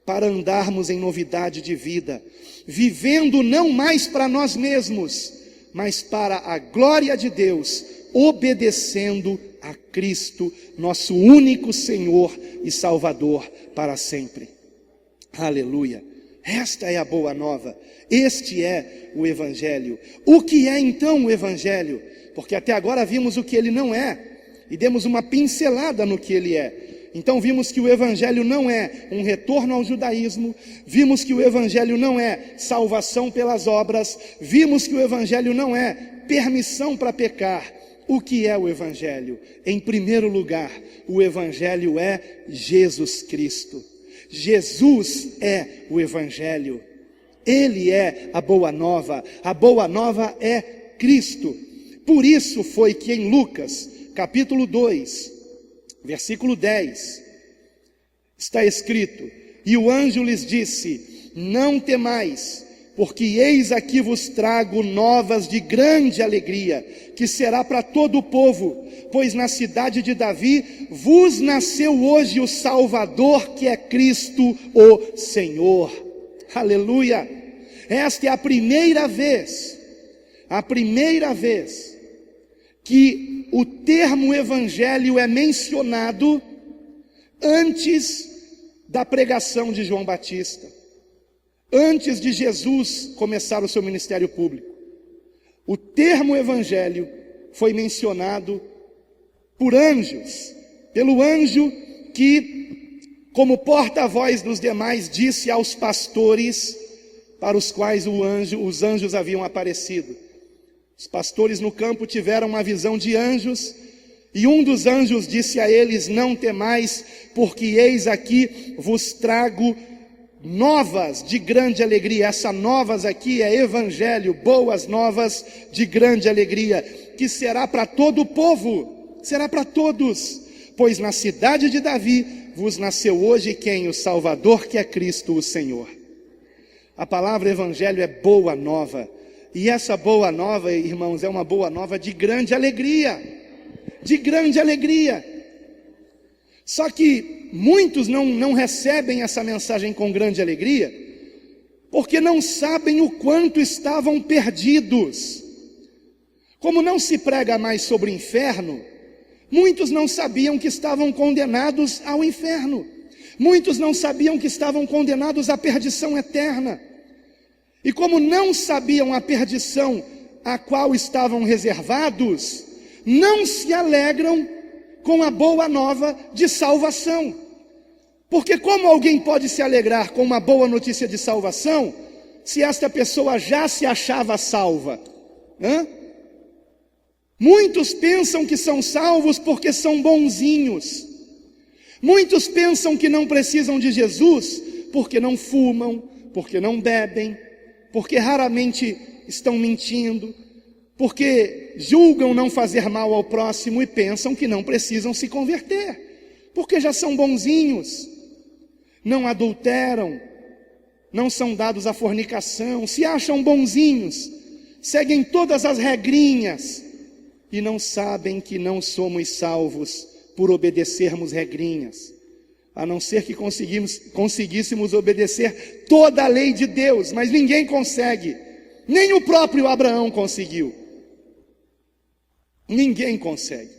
para andarmos em novidade de vida, vivendo não mais para nós mesmos, mas para a glória de Deus, obedecendo a Cristo, nosso único Senhor e Salvador para sempre. Aleluia! Esta é a boa nova, este é o Evangelho. O que é então o Evangelho? Porque até agora vimos o que ele não é, e demos uma pincelada no que ele é. Então vimos que o Evangelho não é um retorno ao judaísmo, vimos que o Evangelho não é salvação pelas obras, vimos que o Evangelho não é permissão para pecar. O que é o Evangelho? Em primeiro lugar, o Evangelho é Jesus Cristo. Jesus é o Evangelho. Ele é a boa nova é Cristo. Por isso foi que em Lucas, capítulo 2, versículo 10, está escrito: e o anjo lhes disse: não temais, porque eis aqui vos trago novas de grande alegria, que será para todo o povo, pois na cidade de Davi vos nasceu hoje o Salvador, que é Cristo o Senhor. Aleluia! Esta é a primeira vez que o termo Evangelho é mencionado antes da pregação de João Batista, antes de Jesus começar o seu ministério público. O termo Evangelho foi mencionado por anjos, pelo anjo que, como porta-voz dos demais, disse aos pastores para os quais os anjos haviam aparecido. Os pastores no campo tiveram uma visão de anjos, e um dos anjos disse a eles: não temais, porque eis aqui vos trago novas de grande alegria. Essa novas aqui é Evangelho, boas novas de grande alegria, que será para todo o povo, será para todos, pois na cidade de Davi vos nasceu hoje quem? O Salvador, que é Cristo o Senhor. A palavra Evangelho é boa nova, e essa boa nova, irmãos, é uma boa nova de grande alegria, de grande alegria. Só que muitos não recebem essa mensagem com grande alegria, porque não sabem o quanto estavam perdidos. Como não se prega mais sobre o inferno, muitos não sabiam que estavam condenados ao inferno. Muitos não sabiam que estavam condenados à perdição eterna. E como não sabiam a perdição a qual estavam reservados, não se alegram com a boa nova de salvação. Porque como alguém pode se alegrar com uma boa notícia de salvação, se esta pessoa já se achava salva? Muitos pensam que são salvos porque são bonzinhos. Muitos pensam que não precisam de Jesus porque não fumam, porque não bebem, porque raramente estão mentindo, porque julgam não fazer mal ao próximo e pensam que não precisam se converter, porque já são bonzinhos, não adulteram, não são dados à fornicação, se acham bonzinhos, seguem todas as regrinhas e não sabem que não somos salvos por obedecermos regrinhas, a não ser que conseguíssemos obedecer toda a lei de Deus, mas ninguém consegue, nem o próprio Abraão conseguiu, ninguém consegue,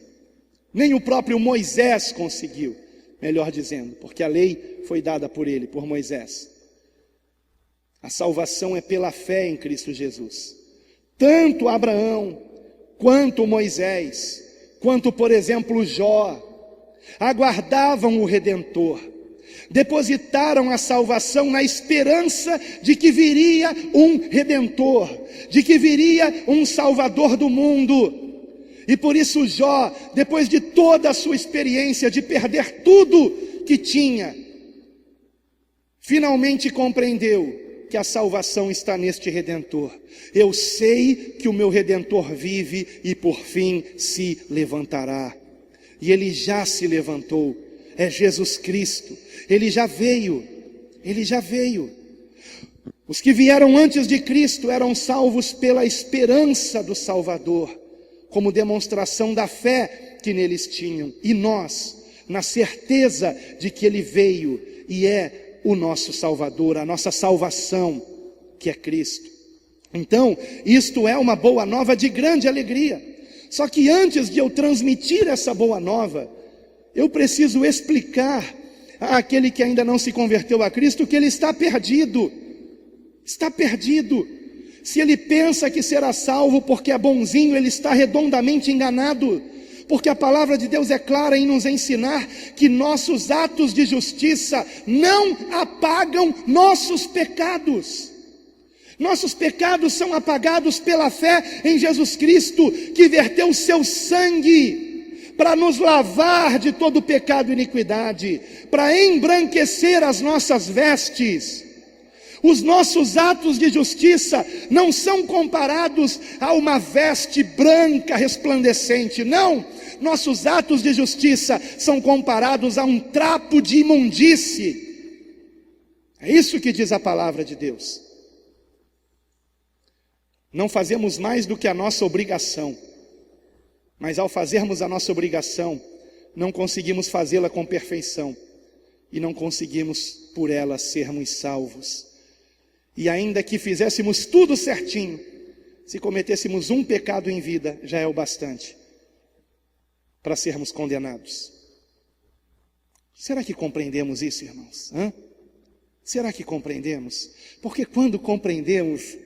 nem o próprio Moisés conseguiu, melhor dizendo, porque a lei foi dada por ele, por Moisés. A salvação é pela fé em Cristo Jesus. Tanto Abraão, quanto Moisés, quanto, por exemplo, Jó, aguardavam o Redentor, depositaram a salvação na esperança de que viria um Redentor, de que viria um Salvador do mundo. E por isso Jó, depois de toda a sua experiência de perder tudo que tinha, finalmente compreendeu que a salvação está neste Redentor. Eu sei que o meu Redentor vive e por fim se levantará. E ele já se levantou, é Jesus Cristo, ele já veio. Os que vieram antes de Cristo eram salvos pela esperança do Salvador, como demonstração da fé que neles tinham, e nós, na certeza de que ele veio e é o nosso Salvador, a nossa salvação, que é Cristo. Então, isto é uma boa nova de grande alegria. Só que antes de eu transmitir essa boa nova, eu preciso explicar àquele que ainda não se converteu a Cristo que ele está perdido. Está perdido. Se ele pensa que será salvo porque é bonzinho, ele está redondamente enganado. Porque a palavra de Deus é clara em nos ensinar que nossos atos de justiça não apagam nossos pecados. Nossos pecados são apagados pela fé em Jesus Cristo, que verteu o seu sangue para nos lavar de todo pecado e iniquidade, para embranquecer as nossas vestes. Os nossos atos de justiça não são comparados a uma veste branca resplandecente, não. Nossos atos de justiça são comparados a um trapo de imundície. É isso que diz a palavra de Deus. Não fazemos mais do que a nossa obrigação, mas ao fazermos a nossa obrigação, não conseguimos fazê-la com perfeição, e não conseguimos por ela sermos salvos. E ainda que fizéssemos tudo certinho, se cometêssemos um pecado em vida, já é o bastante para sermos condenados. Será que compreendemos isso, irmãos? Será que compreendemos? Porque quando compreendemos,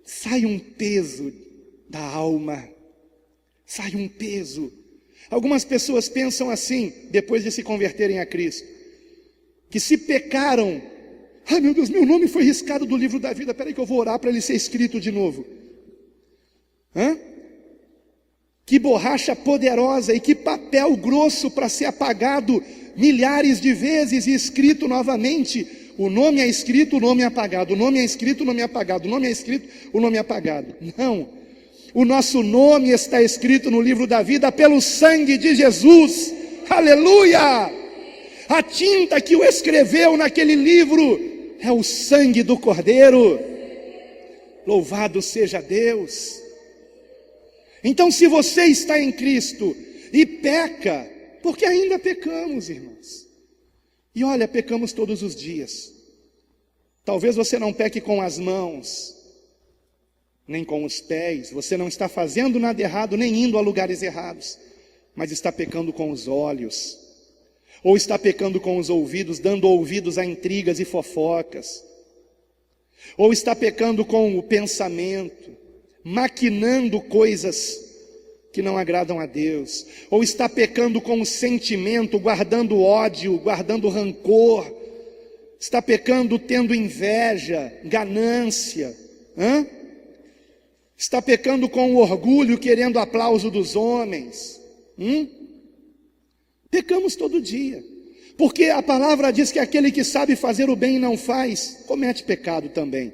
sai um peso da alma, sai um peso. Algumas pessoas pensam assim, depois de se converterem a Cristo, que se pecaram, ai meu Deus, meu nome foi riscado do livro da vida, peraí que eu vou orar para ele ser escrito de novo. Que borracha poderosa e que papel grosso para ser apagado milhares de vezes e escrito novamente. O nome é escrito, o nome é apagado, o nome é escrito, o nome é apagado, o nome é escrito, o nome é apagado. Não, o nosso nome está escrito no livro da vida pelo sangue de Jesus, aleluia! A tinta que o escreveu naquele livro é o sangue do Cordeiro, louvado seja Deus. Então se você está em Cristo e peca, porque ainda pecamos, irmãos, e olha, pecamos todos os dias. Talvez você não peque com as mãos, nem com os pés. Você não está fazendo nada errado, nem indo a lugares errados. Mas está pecando com os olhos. Ou está pecando com os ouvidos, dando ouvidos a intrigas e fofocas. Ou está pecando com o pensamento, maquinando coisas que não agradam a Deus, ou está pecando com o sentimento, guardando ódio, guardando rancor, está pecando tendo inveja, ganância, está pecando com o orgulho, querendo aplauso dos homens, Pecamos todo dia, porque a palavra diz que aquele que sabe fazer o bem e não faz, comete pecado também.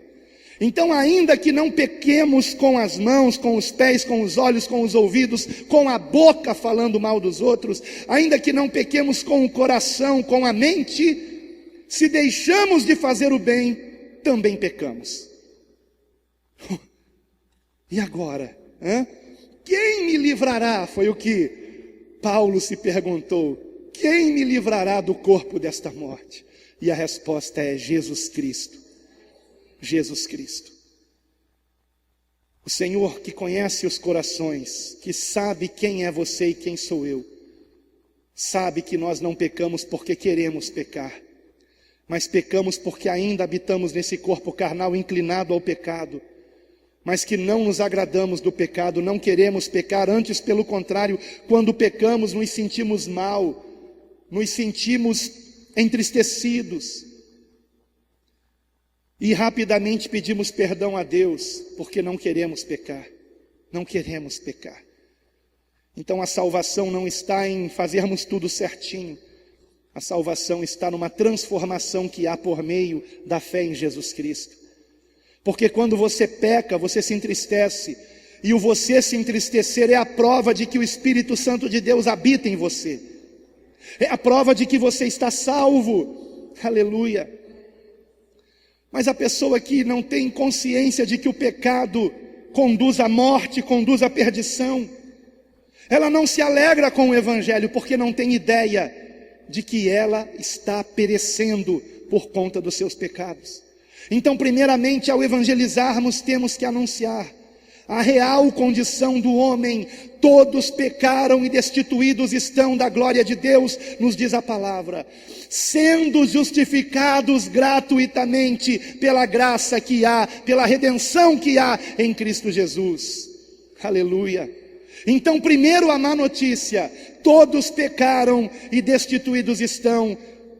Então, ainda que não pequemos com as mãos, com os pés, com os olhos, com os ouvidos, com a boca falando mal dos outros, ainda que não pequemos com o coração, com a mente, se deixamos de fazer o bem, também pecamos. E agora? Quem me livrará? Foi o que Paulo se perguntou. Quem me livrará do corpo desta morte? E a resposta é Jesus Cristo. Jesus Cristo. O Senhor que conhece os corações, que sabe quem é você e quem sou eu, sabe que nós não pecamos porque queremos pecar, mas pecamos porque ainda habitamos nesse corpo carnal inclinado ao pecado, mas que não nos agradamos do pecado, não queremos pecar, antes pelo contrário, quando pecamos nos sentimos mal, nos sentimos entristecidos, e rapidamente pedimos perdão a Deus, porque não queremos pecar, não queremos pecar. Então a salvação não está em fazermos tudo certinho, a salvação está numa transformação que há por meio da fé em Jesus Cristo. Porque quando você peca, você se entristece, e o você se entristecer é a prova de que o Espírito Santo de Deus habita em você, é a prova de que você está salvo, aleluia. Mas a pessoa que não tem consciência de que o pecado conduz à morte, conduz à perdição, ela não se alegra com o Evangelho, porque não tem ideia de que ela está perecendo por conta dos seus pecados. Então, primeiramente, ao evangelizarmos, temos que anunciar a real condição do homem. Todos pecaram e destituídos estão da glória de Deus, nos diz a palavra, sendo justificados gratuitamente pela graça que há, pela redenção que há em Cristo Jesus. Aleluia. Então, primeiro a má notícia: todos pecaram e destituídos estão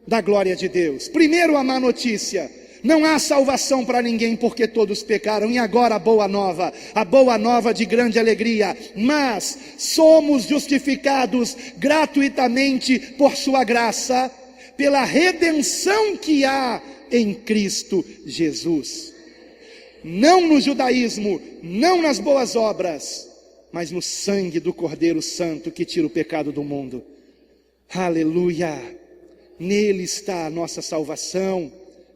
da glória de Deus. Primeiro a má notícia: não há salvação para ninguém, porque todos pecaram. E agora a boa nova de grande alegria: mas somos justificados gratuitamente por sua graça, pela redenção que há em Cristo Jesus. Não no judaísmo, não nas boas obras, mas no sangue do Cordeiro Santo que tira o pecado do mundo. Aleluia! Nele está a nossa salvação.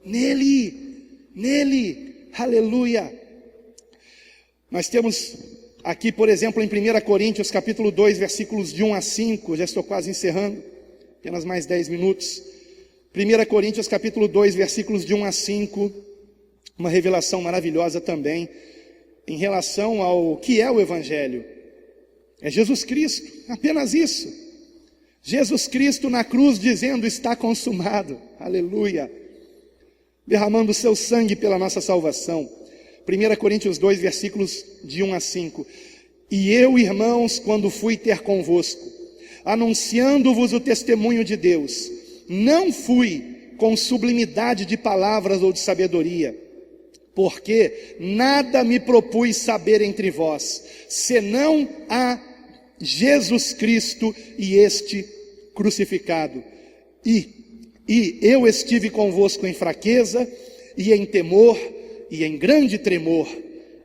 Nele, aleluia. Nós temos aqui, por exemplo, em 1 Coríntios capítulo 2, versículos de 1 a 5, já estou quase encerrando, apenas mais 10 minutos. 1 Coríntios capítulo 2, versículos de 1 a 5, uma revelação maravilhosa também, em relação ao que é o Evangelho. É Jesus Cristo, apenas isso. Jesus Cristo na cruz dizendo: está consumado, aleluia, derramando o seu sangue pela nossa salvação. 1 Coríntios 2, versículos de 1 a 5. E eu, irmãos, quando fui ter convosco, anunciando-vos o testemunho de Deus, não fui com sublimidade de palavras ou de sabedoria, porque nada me propus saber entre vós, senão a Jesus Cristo e este crucificado. E eu estive convosco em fraqueza, e em temor, e em grande tremor.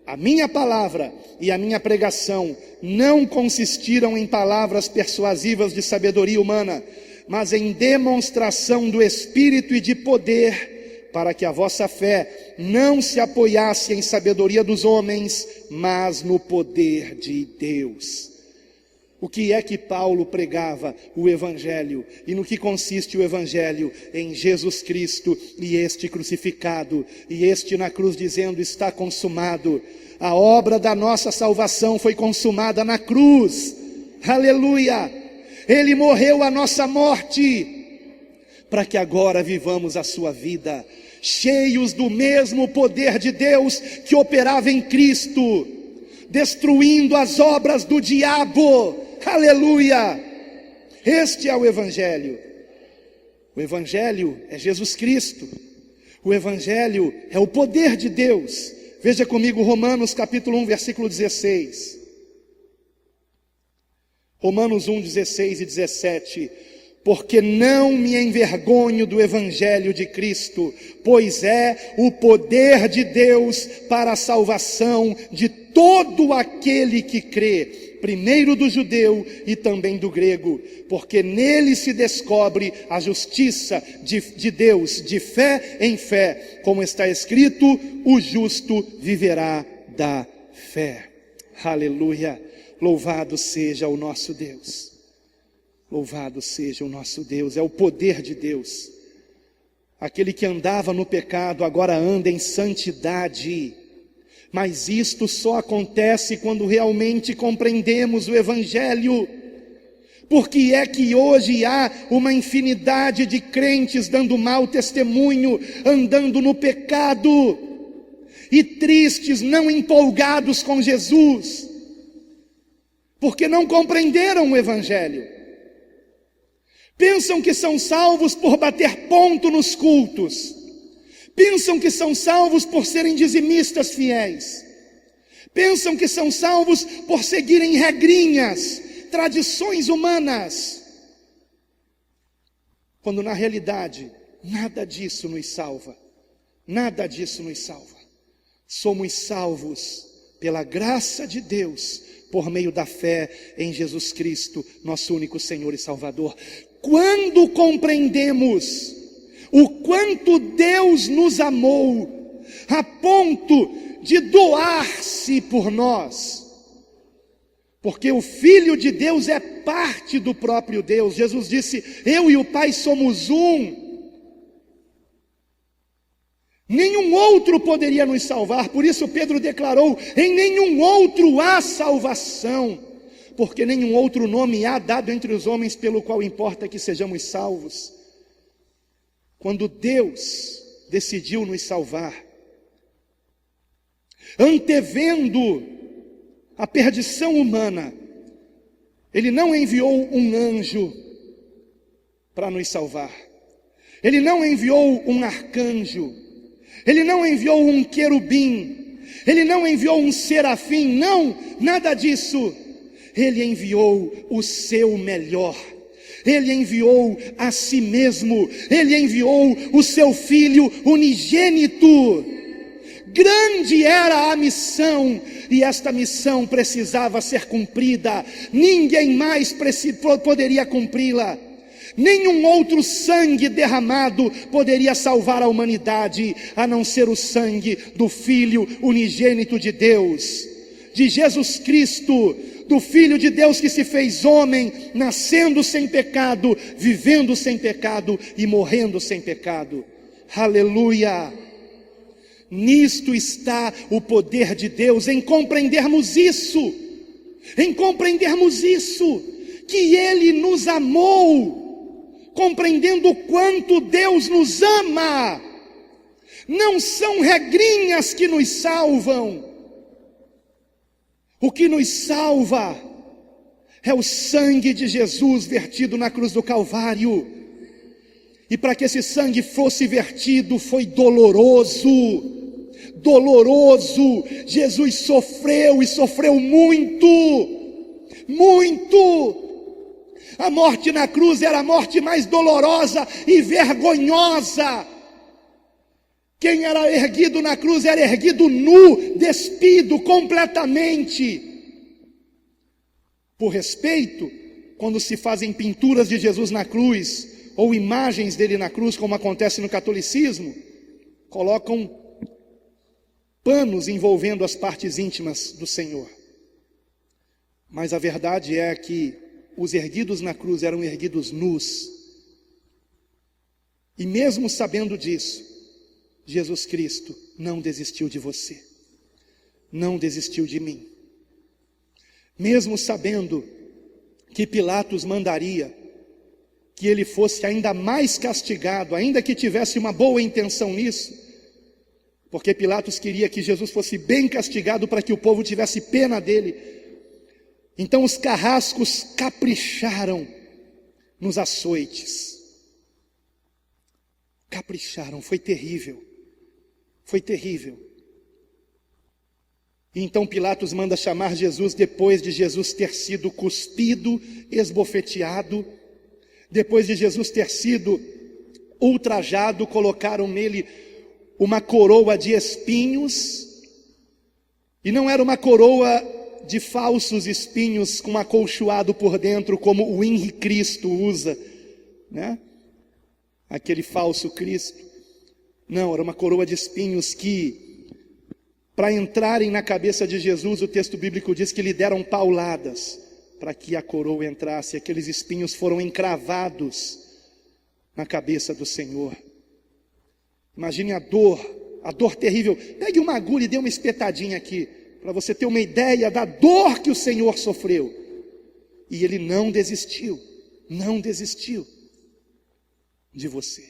A minha palavra e a minha pregação não consistiram em palavras persuasivas de sabedoria humana, mas em demonstração do Espírito e de poder, para que a vossa fé não se apoiasse em sabedoria dos homens, mas no poder de Deus. O que é que Paulo pregava? O Evangelho. E no que consiste o Evangelho? Em Jesus Cristo e este crucificado, e este na cruz dizendo: está consumado. A obra da nossa salvação foi consumada na cruz, aleluia. Ele morreu a nossa morte, para que agora vivamos a sua vida, cheios do mesmo poder de Deus que operava em Cristo. destruindo as obras do diabo. Aleluia! Este é o Evangelho. O Evangelho é Jesus Cristo. O Evangelho é o poder de Deus. Veja comigo Romanos capítulo 1, versículo 16. Romanos 1, 16 e 17. Porque não me envergonho do Evangelho de Cristo, pois é o poder de Deus para a salvação de todo aquele que crê, primeiro do judeu e também do grego, porque nele se descobre a justiça de Deus, de fé em fé, como está escrito, o justo viverá da fé. Aleluia, louvado seja o nosso Deus. Louvado seja o nosso Deus, é o poder de Deus. Aquele que andava no pecado agora anda em santidade. Mas isto só acontece quando realmente compreendemos o Evangelho. Porque é que hoje há uma infinidade de crentes dando mau testemunho, andando no pecado, e tristes, não empolgados com Jesus, porque não compreenderam o Evangelho. Pensam que são salvos por bater ponto nos cultos. Pensam que são salvos por serem dizimistas fiéis. Pensam que são salvos por seguirem regrinhas, tradições humanas. Quando na realidade, nada disso nos salva. Nada disso nos salva. Somos salvos pela graça de Deus, por meio da fé em Jesus Cristo, nosso único Senhor e Salvador. Quando compreendemos o quanto Deus nos amou, a ponto de doar-se por nós, porque o Filho de Deus é parte do próprio Deus. Jesus disse, eu e o Pai somos um. Nenhum outro poderia nos salvar, por isso Pedro declarou, em nenhum outro há salvação, porque nenhum outro nome há dado entre os homens pelo qual importa que sejamos salvos. Quando Deus decidiu nos salvar, antevendo a perdição humana, Ele não enviou um anjo para nos salvar. Ele não enviou um arcanjo. Ele não enviou um querubim. Ele não enviou um serafim. Não, nada disso. Ele enviou o seu melhor. Ele enviou a si mesmo. Ele enviou o seu Filho unigênito. Grande era a missão, e esta missão precisava ser cumprida. Ninguém mais poderia cumpri-la. Nenhum outro sangue derramado poderia salvar a humanidade, a não ser o sangue do Filho unigênito de Deus, de Jesus Cristo, do Filho de Deus que se fez homem, nascendo sem pecado, vivendo sem pecado e morrendo sem pecado. Aleluia! Nisto está o poder de Deus, em compreendermos isso, que Ele nos amou, compreendendo o quanto Deus nos ama. Não são regrinhas que nos salvam. O que nos salva é o sangue de Jesus vertido na cruz do Calvário. E para que esse sangue fosse vertido, foi doloroso. Jesus sofreu, e sofreu muito. A morte na cruz era a morte mais dolorosa e vergonhosa. Quem era erguido na cruz era erguido nu, despido completamente. Por respeito, quando se fazem pinturas de Jesus na cruz, ou imagens dele na cruz, como acontece no catolicismo, colocam panos envolvendo as partes íntimas do Senhor. Mas a verdade é que os erguidos na cruz eram erguidos nus. E mesmo sabendo disso, Jesus Cristo não desistiu de você, não desistiu de mim. Mesmo sabendo que Pilatos mandaria que ele fosse ainda mais castigado, ainda que tivesse uma boa intenção nisso, porque Pilatos queria que Jesus fosse bem castigado para que o povo tivesse pena dele. Então os carrascos capricharam nos açoites. Capricharam, foi terrível. Foi terrível. E então Pilatos manda chamar Jesus depois de Jesus ter sido cuspido, esbofeteado, depois de Jesus ter sido ultrajado, colocaram nele uma coroa de espinhos, e não era uma coroa de falsos espinhos com acolchoado por dentro, como o Henri Cristo usa, né? Aquele falso Cristo. Não, era uma coroa de espinhos que, para entrarem na cabeça de Jesus, o texto bíblico diz que lhe deram pauladas para que a coroa entrasse. Aqueles espinhos foram encravados na cabeça do Senhor. Imagine a dor terrível. Pegue uma agulha e dê uma espetadinha aqui, para você ter uma ideia da dor que o Senhor sofreu. E Ele não desistiu de você.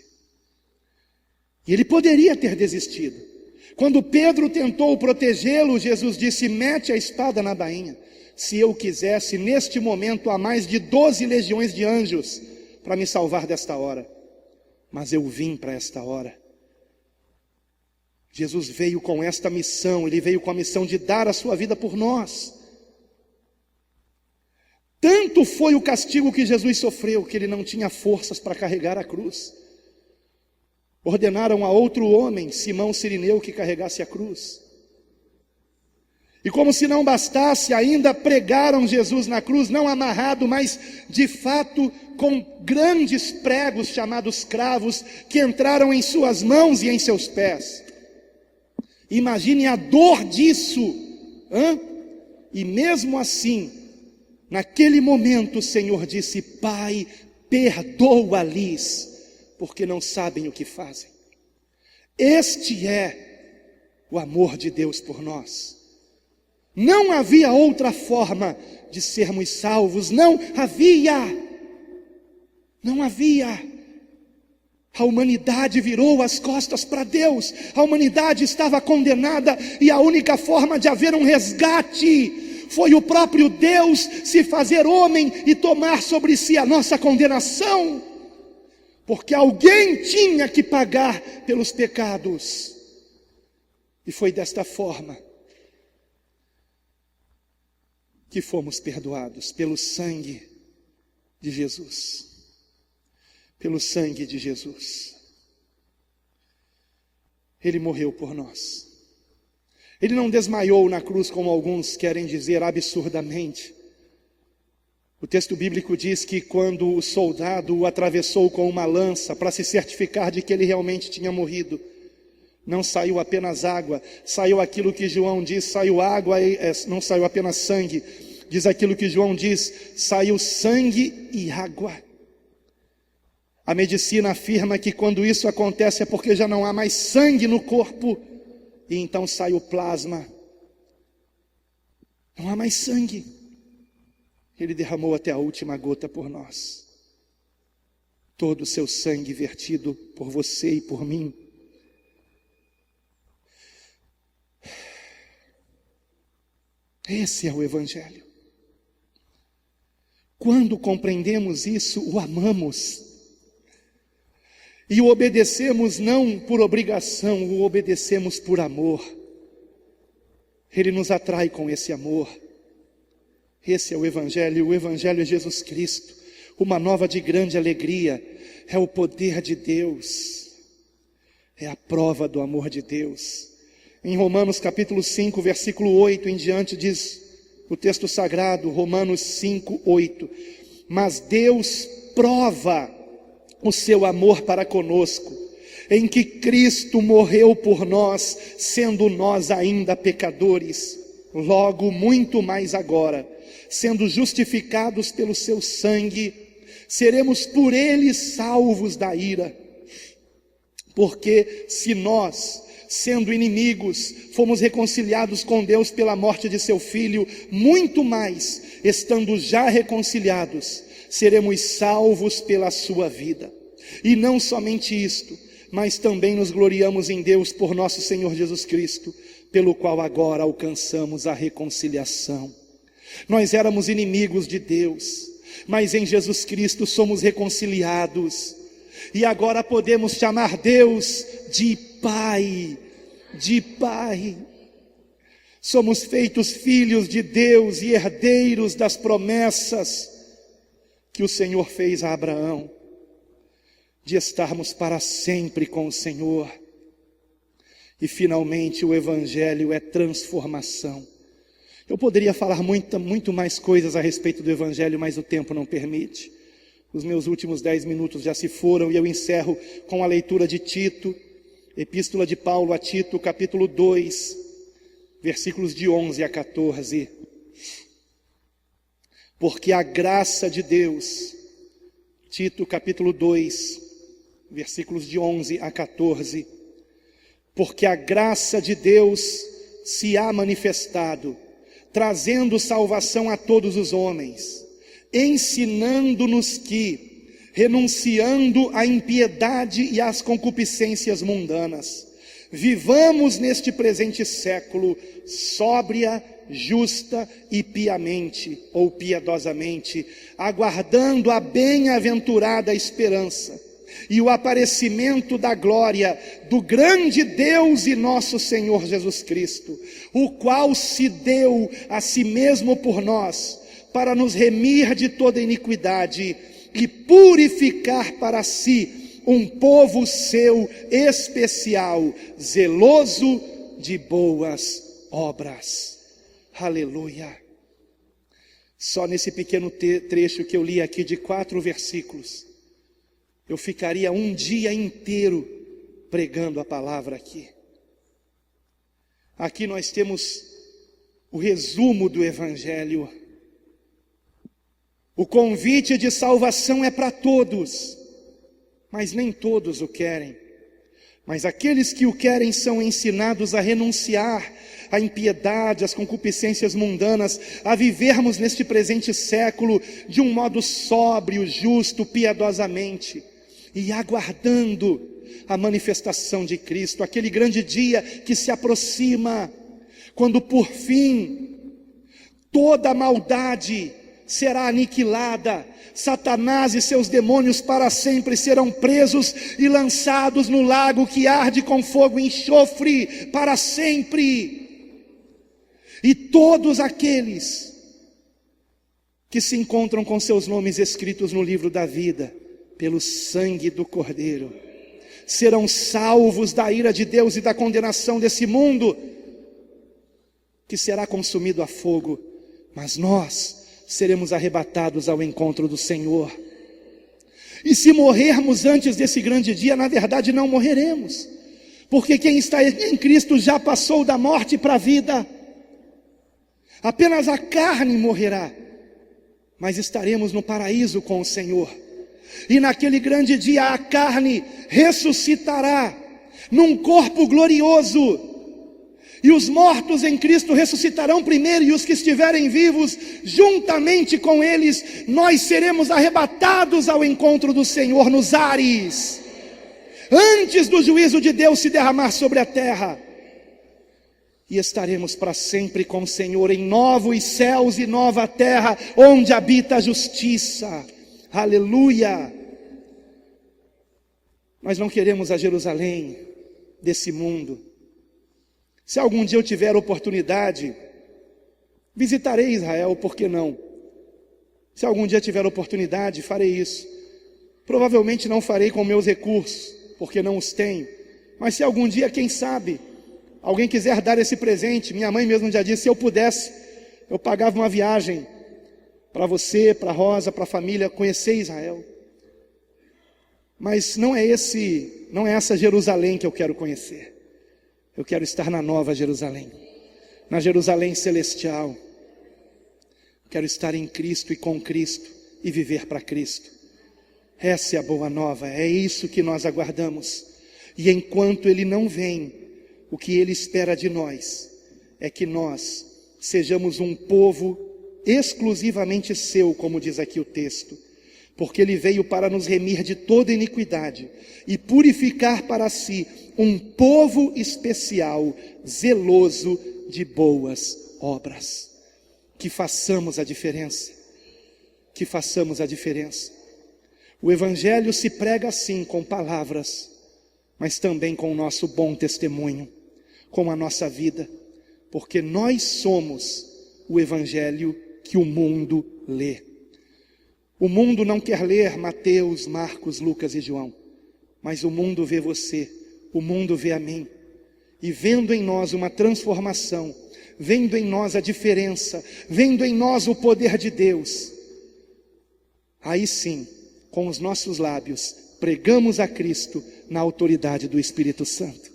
E Ele poderia ter desistido. Quando Pedro tentou protegê-lo, Jesus disse: mete a espada na bainha. Se eu quisesse, neste momento, há mais de 12 legiões de anjos para me salvar desta hora. Mas eu vim para esta hora. Jesus veio com esta missão, Ele veio com a missão de dar a sua vida por nós. Tanto foi o castigo que Jesus sofreu, que Ele não tinha forças para carregar a cruz. Ordenaram a outro homem, Simão Cirineu, que carregasse a cruz. E como se não bastasse, ainda pregaram Jesus na cruz, não amarrado, mas de fato com grandes pregos chamados cravos, que entraram em suas mãos e em seus pés. Imagine a dor disso, E mesmo assim, naquele momento o Senhor disse: Pai, perdoa-lhes, porque não sabem o que fazem. Este é o amor de Deus por nós. Não havia outra forma de sermos salvos, não havia. A humanidade virou as costas para Deus, a humanidade estava condenada, e a única forma de haver um resgate foi o próprio Deus se fazer homem e tomar sobre si a nossa condenação, porque alguém tinha que pagar pelos pecados, e foi desta forma que fomos perdoados, pelo sangue de Jesus. Pelo sangue de Jesus. Ele morreu por nós. Ele não desmaiou na cruz, como alguns querem dizer absurdamente. O texto bíblico diz que quando o soldado o atravessou com uma lança, para se certificar de que ele realmente tinha morrido, não saiu apenas água, saiu aquilo que João diz, saiu água, não saiu apenas sangue, diz aquilo que João diz, saiu sangue e água. A medicina afirma que quando isso acontece é porque já não há mais sangue no corpo, e então sai o plasma. Não há mais sangue. Ele derramou até a última gota por nós. Todo o seu sangue vertido por você e por mim. Esse é o Evangelho. Quando compreendemos isso, o amamos. E o obedecemos não por obrigação, o obedecemos por amor. Ele nos atrai com esse amor. Esse é o Evangelho é Jesus Cristo. Uma nova de grande alegria, é o poder de Deus. É a prova do amor de Deus. Em Romanos capítulo 5, versículo 8 em diante, diz o texto sagrado, Romanos 5, 8. Mas Deus prova o seu amor para conosco, em que Cristo morreu por nós, sendo nós ainda pecadores. Logo, muito mais agora, sendo justificados pelo seu sangue, seremos por ele salvos da ira. Porque se nós, sendo inimigos, fomos reconciliados com Deus pela morte de seu Filho, muito mais, estando já reconciliados, seremos salvos pela sua vida. E não somente isto, mas também nos gloriamos em Deus por nosso Senhor Jesus Cristo, pelo qual agora alcançamos a reconciliação. Nós éramos inimigos de Deus, mas em Jesus Cristo somos reconciliados, e agora podemos chamar Deus de Pai, de Pai. Somos feitos filhos de Deus e herdeiros das promessas que o Senhor fez a Abraão, de estarmos para sempre com o Senhor. E finalmente o Evangelho é transformação. Eu poderia falar muito mais coisas a respeito do Evangelho, mas o tempo não permite. Os meus últimos 10 minutos já se foram e eu encerro com a leitura de Tito, Epístola de Paulo a Tito, capítulo 2, versículos de 11 a 14. Porque a graça de Deus, Tito capítulo 2, versículos de 11 a 14. Porque a graça de Deus se há manifestado, trazendo salvação a todos os homens, ensinando-nos que, renunciando à impiedade e às concupiscências mundanas, vivamos neste presente século sóbria, justa e piamente, ou piedosamente, aguardando a bem-aventurada esperança e o aparecimento da glória do grande Deus e nosso Senhor Jesus Cristo, o qual se deu a si mesmo por nós, para nos remir de toda iniquidade e purificar para si um povo seu especial, zeloso de boas obras. Aleluia. Só nesse pequeno trecho que eu li aqui de 4 versículos, eu ficaria um dia inteiro pregando a palavra aqui. Aqui nós temos o resumo do Evangelho. O convite de salvação é para todos, mas nem todos o querem. Mas aqueles que o querem são ensinados a renunciar à impiedade, às concupiscências mundanas, a vivermos neste presente século de um modo sóbrio, justo, piedosamente, e aguardando a manifestação de Cristo, aquele grande dia que se aproxima, quando por fim toda a maldade será aniquilada, Satanás e seus demônios para sempre serão presos e lançados no lago que arde com fogo e enxofre para sempre. E todos aqueles que se encontram com seus nomes escritos no livro da vida, pelo sangue do Cordeiro, serão salvos da ira de Deus e da condenação desse mundo, que será consumido a fogo, mas nós seremos arrebatados ao encontro do Senhor. E se morrermos antes desse grande dia, na verdade não morreremos, porque quem está em Cristo já passou da morte para a vida. Apenas a carne morrerá, mas estaremos no paraíso com o Senhor. E naquele grande dia a carne ressuscitará num corpo glorioso, e os mortos em Cristo ressuscitarão primeiro, e os que estiverem vivos, juntamente com eles, nós seremos arrebatados ao encontro do Senhor nos ares, antes do juízo de Deus se derramar sobre a terra, e estaremos para sempre com o Senhor em novos céus e nova terra, onde habita a justiça. Aleluia! Nós não queremos a Jerusalém desse mundo. Se algum dia eu tiver oportunidade, visitarei Israel, por que não? Se algum dia tiver oportunidade, farei isso. Provavelmente não farei com meus recursos, porque não os tenho. Mas se algum dia, quem sabe, alguém quiser dar esse presente, minha mãe mesmo já disse, se eu pudesse, eu pagava uma viagem para você, para a Rosa, para a família, conhecer Israel. Mas não é essa Jerusalém que eu quero conhecer. Eu quero estar na nova Jerusalém, na Jerusalém celestial. Quero estar em Cristo e com Cristo e viver para Cristo. Essa é a boa nova, é isso que nós aguardamos. E enquanto Ele não vem, o que Ele espera de nós é que nós sejamos um povo exclusivamente seu, como diz aqui o texto, porque ele veio para nos remir de toda iniquidade e purificar para si um povo especial, zeloso de boas obras. Que façamos a diferença, que façamos a diferença. O Evangelho se prega assim, com palavras, mas também com o nosso bom testemunho, com a nossa vida, porque nós somos o Evangelho que o mundo lê. O mundo não quer ler Mateus, Marcos, Lucas e João, mas o mundo vê você, o mundo vê a mim, e vendo em nós uma transformação, vendo em nós a diferença, vendo em nós o poder de Deus, aí sim, com os nossos lábios, pregamos a Cristo na autoridade do Espírito Santo,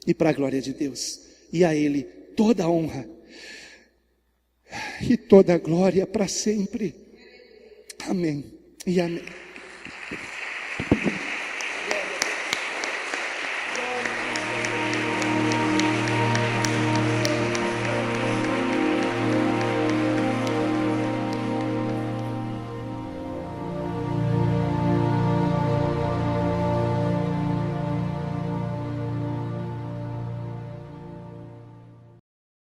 e para a glória de Deus, e a Ele toda a honra, e toda a glória para sempre. Amém e amém.